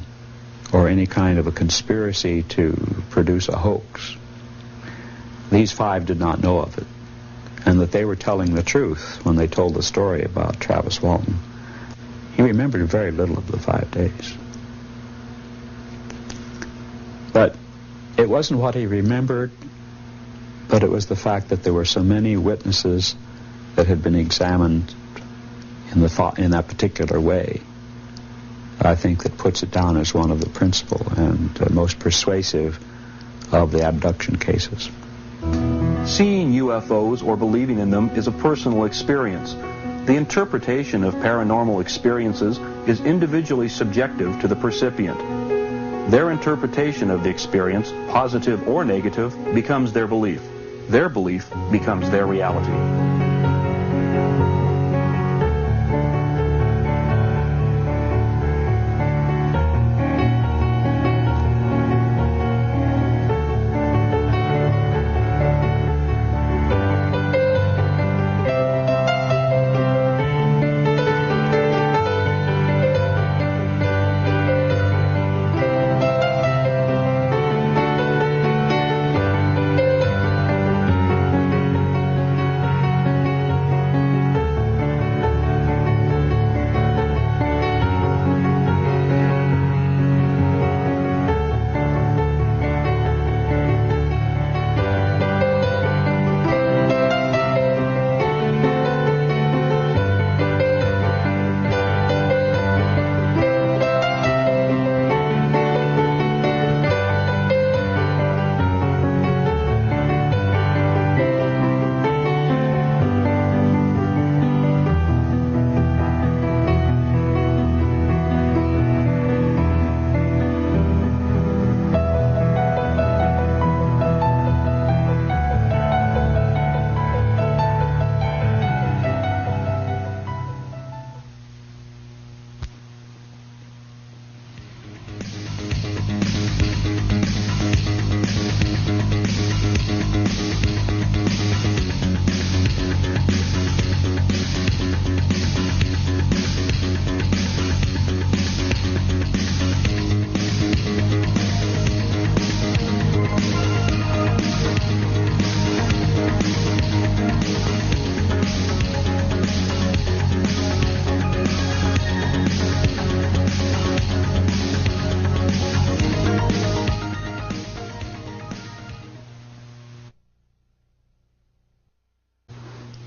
[SPEAKER 16] or any kind of a conspiracy to produce a hoax, these 5 did not know of it, and that they were telling the truth when they told the story about Travis Walton. He remembered very little of the 5 days. But it wasn't what he remembered, but it was the fact that there were so many witnesses that had been examined in that particular way. I think that puts it down as one of the principal and most persuasive of the abduction cases.
[SPEAKER 1] Seeing UFOs or believing in them is a personal experience. The interpretation of paranormal experiences is individually subjective to the percipient. Their interpretation of the experience, positive or negative, becomes their belief. Their belief becomes their reality.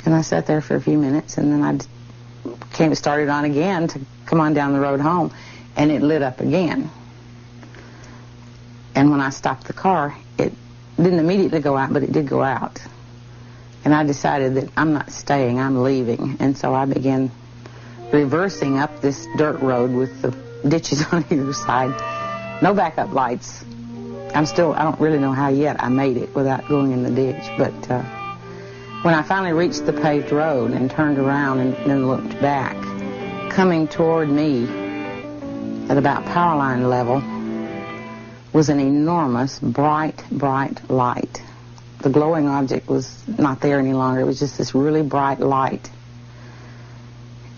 [SPEAKER 4] And I sat there for a few minutes, and then I started on again to come on down the road home, and it lit up again. And when I stopped the car, it didn't immediately go out, but it did go out. And I decided that I'm not staying, I'm leaving. And so I began reversing up this dirt road with the ditches on either side. No backup lights. I don't really know how yet I made it without going in the ditch, but when I finally reached the paved road and turned around and then looked back, coming toward me at about power line level was an enormous, bright, bright light. The glowing object was not there any longer. It was just this really bright light,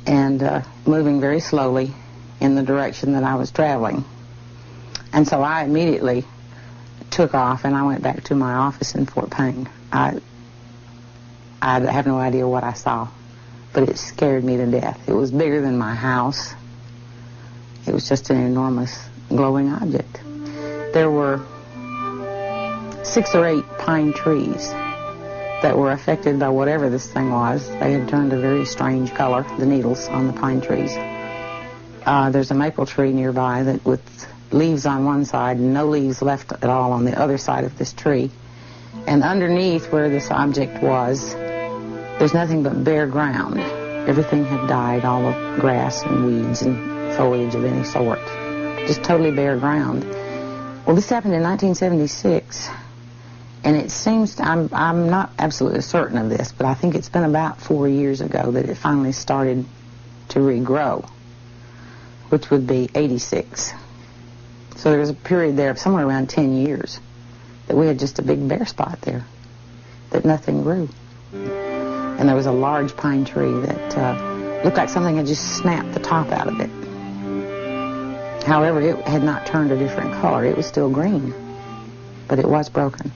[SPEAKER 4] and moving very slowly in the direction that I was traveling. And so I immediately took off, and I went back to my office in Fort Payne. I have no idea what I saw, but it scared me to death. It was bigger than my house. It was just an enormous glowing object. There were 6 or 8 pine trees that were affected by whatever this thing was. They had turned a very strange color, the needles on the pine trees. There's a maple tree nearby that with leaves on one side and no leaves left at all on the other side of this tree. And underneath where this object was, there's nothing but bare ground. Everything had died, all the grass and weeds and foliage of any sort. Just totally bare ground. Well, this happened in 1976, and it seems, I'm not absolutely certain of this, but I think it's been about 4 years ago that it finally started to regrow, which would be 86. So there was a period there of somewhere around 10 years that we had just a big bare spot there, that nothing grew. And there was a large pine tree that looked like something had just snapped the top out of it. However, it had not turned a different color. It was still green, but it was broken.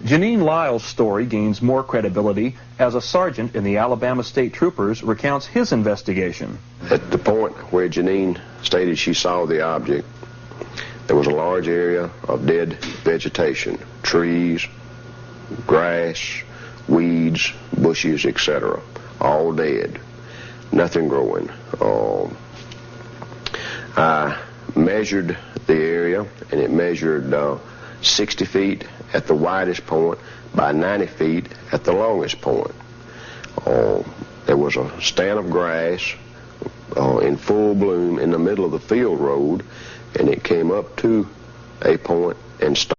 [SPEAKER 1] Janine Lyle's story gains more credibility as a sergeant in the Alabama State Troopers recounts his investigation.
[SPEAKER 8] At the point where Janine stated she saw the object, there was a large area of dead vegetation, trees, grass, weeds, bushes, etc., all dead, nothing growing. I measured the area, and it measured 60 feet at the widest point by 90 feet at the longest point. There was a stand of grass in full bloom in the middle of the field road, and it came up to a point and stopped.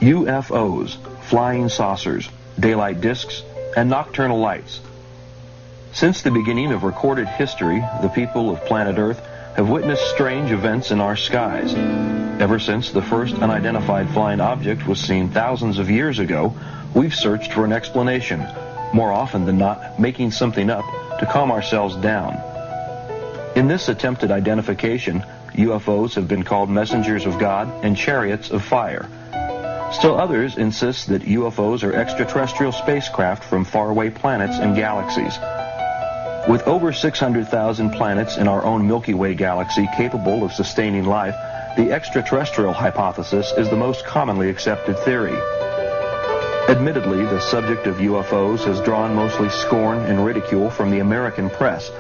[SPEAKER 1] UFOs, flying saucers, daylight discs, and nocturnal lights. Since the beginning of recorded history, the people of planet Earth have witnessed strange events in our skies. Ever since the first unidentified flying object was seen thousands of years ago, we've searched for an explanation, more often than not making something up to calm ourselves down. In this attempted identification, UFOs have been called messengers of God and chariots of fire. Still others insist that UFOs are extraterrestrial spacecraft from faraway planets and galaxies. With over 600,000 planets in our own Milky Way galaxy capable of sustaining life, the extraterrestrial hypothesis is the most commonly accepted theory. Admittedly, the subject of UFOs has drawn mostly scorn and ridicule from the American press,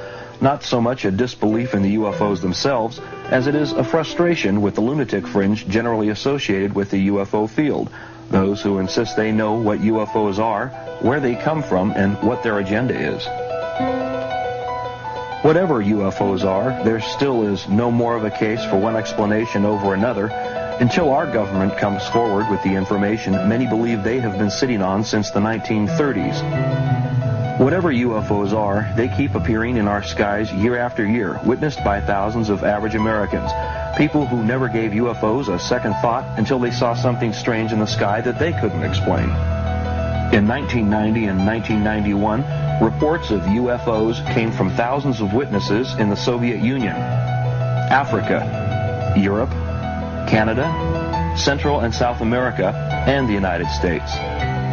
[SPEAKER 1] not so much a disbelief in the UFOs themselves as it is a frustration with the lunatic fringe generally associated with the UFO field, those who insist they know what UFOs are, where they come from, and what their agenda is. Whatever UFOs are, there still is no more of a case for one explanation over another until our government comes forward with the information many believe they have been sitting on since the 1930s. Whatever UFOs are, they keep appearing in our skies year after year, witnessed by thousands of average Americans, people who never gave UFOs a second thought until they saw something strange in the sky that they couldn't explain. In 1990 and 1991, reports of UFOs came from thousands of witnesses in the Soviet Union, Africa, Europe, Canada, Central and South America, and the United States.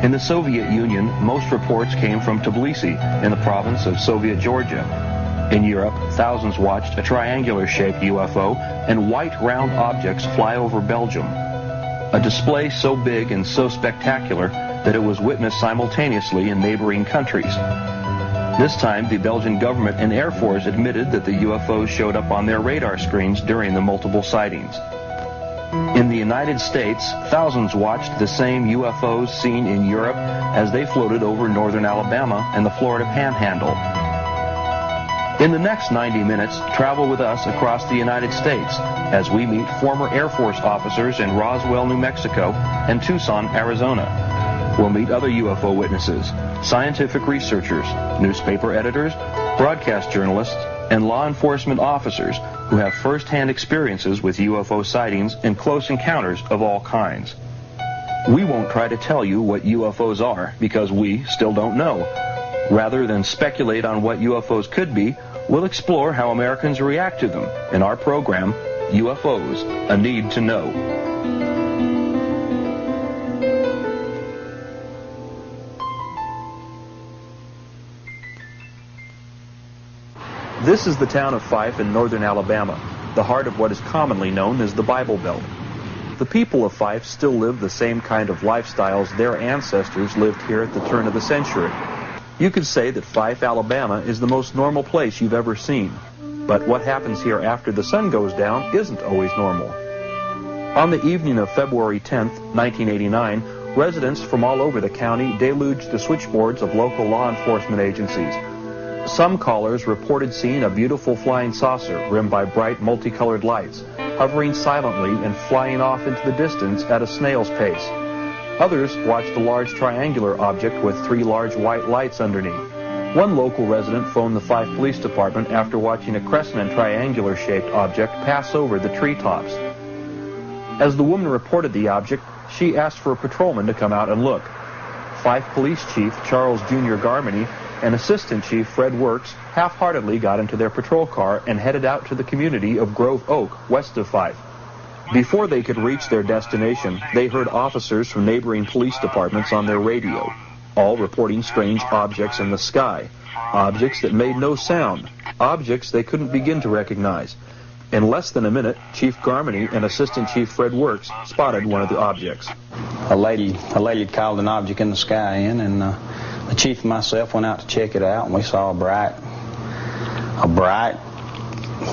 [SPEAKER 1] In the Soviet Union, most reports came from Tbilisi in the province of Soviet Georgia. In Europe, thousands watched a triangular-shaped UFO and white round objects fly over Belgium. A display so big and so spectacular that it was witnessed simultaneously in neighboring countries. This time, the Belgian government and Air Force admitted that the UFOs showed up on their radar screens during the multiple sightings. In the United States, thousands watched the same UFOs seen in Europe as they floated over northern Alabama and the Florida Panhandle. In the next 90 minutes, travel with us across the United States as we meet former Air Force officers in Roswell, New Mexico and Tucson, Arizona. We'll meet other UFO witnesses, scientific researchers, newspaper editors, broadcast journalists, and law enforcement officers who have first-hand experiences with UFO sightings and close encounters of all kinds. We won't try to tell you what UFOs are because we still don't know. Rather than speculate on what UFOs could be, we'll explore how Americans react to them in our program, UFOs, A Need to Know. This is the town of Fife in northern Alabama, the heart of what is commonly known as the Bible Belt. The people of Fife still live the same kind of lifestyles their ancestors lived here at the turn of the century. You could say that Fife, Alabama is the most normal place you've ever seen. But what happens here after the sun goes down isn't always normal. On the evening of February 10th, 1989, residents from all over the county deluged the switchboards of local law enforcement agencies. Some callers reported seeing a beautiful flying saucer rimmed by bright multicolored lights, hovering silently and flying off into the distance at a snail's pace. Others watched a large triangular object with 3 large white lights underneath. One local resident phoned the Fife Police Department after watching a crescent and triangular-shaped object pass over the treetops. As the woman reported the object, she asked for a patrolman to come out and look. Fife Police Chief Charles Jr. Garmany and Assistant Chief Fred Works half-heartedly got into their patrol car and headed out to the community of Grove Oak, west of Fife. Before they could reach their destination, they heard officers from neighboring police departments on their radio, all reporting strange objects in the sky, objects that made no sound, objects they couldn't begin to recognize. In less than a minute, Chief Garmany and Assistant Chief Fred Works spotted one of the objects.
[SPEAKER 9] A lady had called an object in the sky in, and the chief and myself went out to check it out, and we saw a bright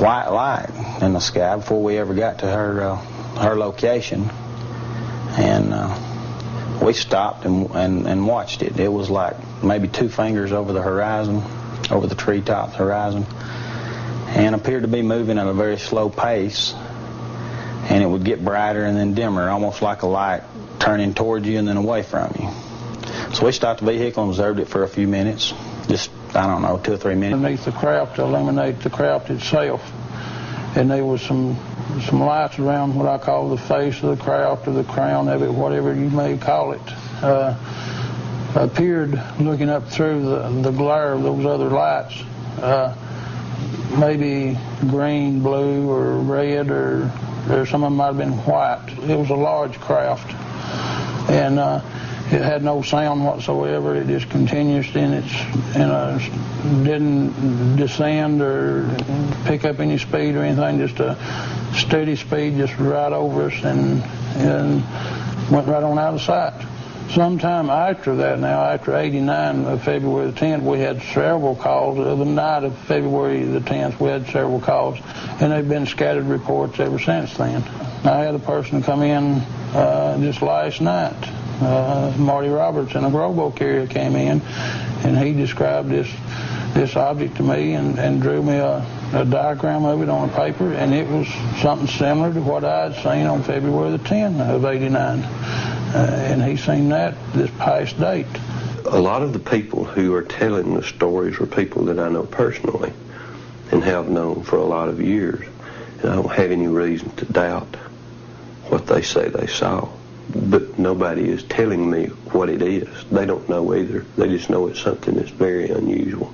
[SPEAKER 9] white light in the sky before we ever got to her location. And we stopped and watched it. It was like maybe 2 fingers over the horizon, over the treetop horizon, and appeared to be moving at a very slow pace. And it would get brighter and then dimmer, almost like a light turning towards you and then away from you. So we stopped the vehicle and observed it for a few minutes, just, 2 or 3 minutes.
[SPEAKER 10] Underneath the craft to illuminate the craft itself. And there was some lights around what I call the face of the craft or the crown of it, whatever you may call it. Appeared looking up through the glare of those other lights. Maybe green, blue, or red, or some of them might have been white. It was a large craft. And It had no sound whatsoever. It just continues didn't descend or pick up any speed or anything. Just a steady speed, just right over us, and went right on out of sight. Sometime after that, now after '89, February the 10th, we had several calls. The night of February the 10th, we had several calls, and they've been scattered reports ever since then. I had a person come in just last night. Marty Roberts in a robo carrier came in, and he described this object to me and drew me a diagram of it on a paper, and it was something similar to what I had seen on February the 10th of '89. And he's seen that this past date.
[SPEAKER 8] A lot of the people who are telling the stories are people that I know personally and have known for a lot of years. And I don't have any reason to doubt what they say they saw. But nobody is telling me what it is. They don't know either. They just know it's something that's very unusual.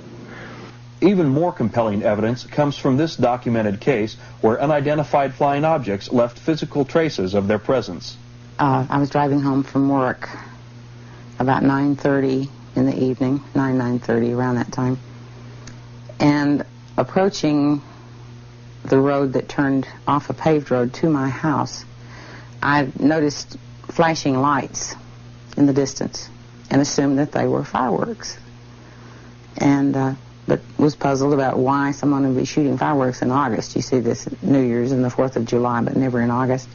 [SPEAKER 1] Even more compelling evidence comes from this documented case where unidentified flying objects left physical traces of their presence.
[SPEAKER 4] I was driving home from work about 9:30 in the evening, 9:30, around that time. And approaching the road that turned off a paved road to my house, I noticed flashing lights in the distance and assumed that they were fireworks. And but was puzzled about why someone would be shooting fireworks in August. You see this at New Year's and the 4th of July, but never in August.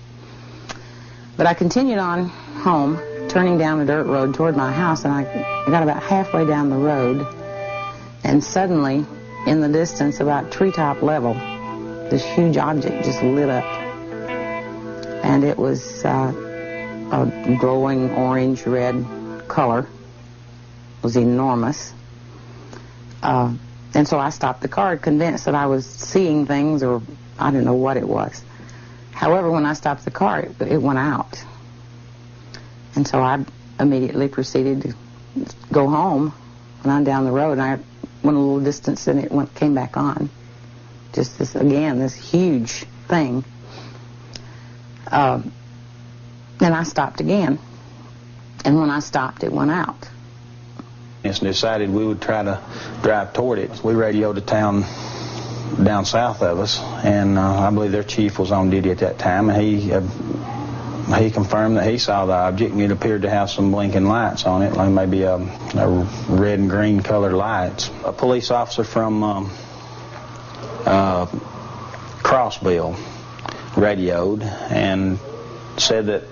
[SPEAKER 4] But I continued on home, turning down a dirt road toward my house, and I got about halfway down the road, and suddenly, in the distance, about treetop level, this huge object just lit up. And it was a glowing orange-red color. It was enormous. And so I stopped the car, convinced that I was seeing things, or I didn't know what it was. However, when I stopped the car, it went out. And so I immediately proceeded to go home, went on down the road, and I went a little distance, and it came back on. Just this huge thing. And I stopped again. And when I stopped, it went out.
[SPEAKER 9] And decided we would try to drive toward it. We radioed a town down south of us, and I believe their chief was on duty at that time, and he confirmed that he saw the object, and it appeared to have some blinking lights on it, like maybe a red and green colored lights. A police officer from Crossville radioed and said that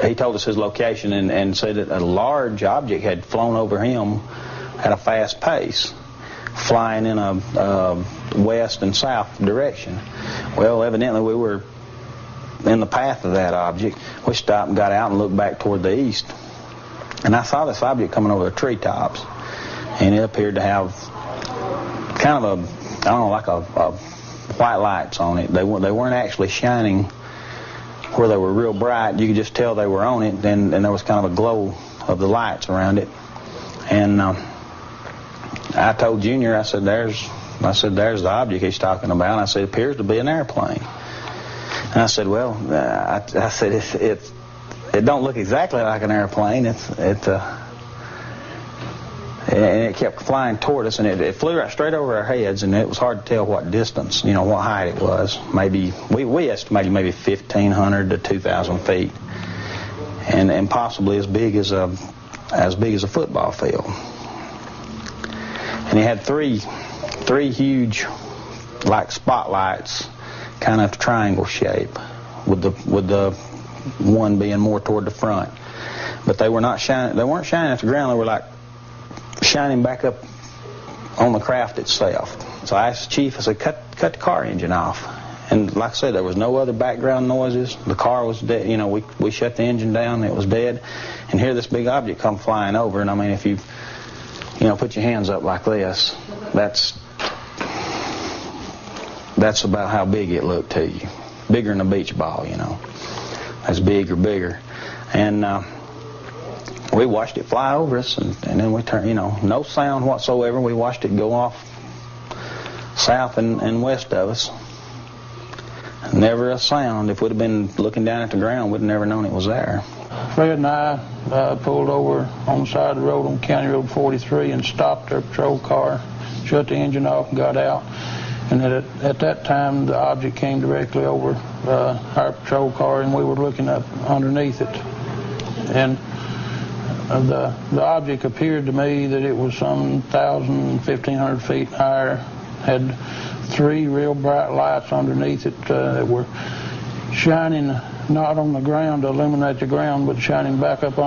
[SPEAKER 9] he told us his location and said that a large object had flown over him at a fast pace, flying in a west and south direction. Well, evidently we were in the path of that object. We stopped and got out and looked back toward the east, and I saw this object coming over the treetops, and it appeared to have kind of like a white lights on it. They weren't actually shining where they were real bright. You could just tell they were on it, and there was kind of a glow of the lights around it. And I told Junior, I said, there's the object he's talking about. And I said, it appears to be an airplane. And I said, well, I said, it don't look exactly like an airplane. And it kept flying toward us, and it flew right straight over our heads, and it was hard to tell what distance, what height it was. Maybe we estimated maybe 1,500 to 2,000 feet, and possibly as big as a football field. And it had three huge, like spotlights, kind of triangle shape, with the one being more toward the front. But they were not shining. They weren't shining at the ground. They were like shining back up on the craft itself. So I asked the chief, I said, cut the car engine off. And like I said, there was no other background noises. The car was dead. We shut the engine down. It was dead. And here this big object come flying over. And I mean, if you put your hands up like this, that's about how big it looked to you. Bigger than a beach ball, That's big or bigger. And we watched it fly over us, and then we turned, no sound whatsoever. We watched it go off south and west of us. Never a sound. If we'd have been looking down at the ground, we'd have never known it was there.
[SPEAKER 10] Fred and I pulled over on the side of the road on County Road 43 and stopped our patrol car, shut the engine off and got out. And at that time, the object came directly over our patrol car, and we were looking up underneath it. And the object appeared to me that it was some 1,000, 1,500 feet higher, had 3 real bright lights underneath it that were shining not on the ground to illuminate the ground, but shining back up on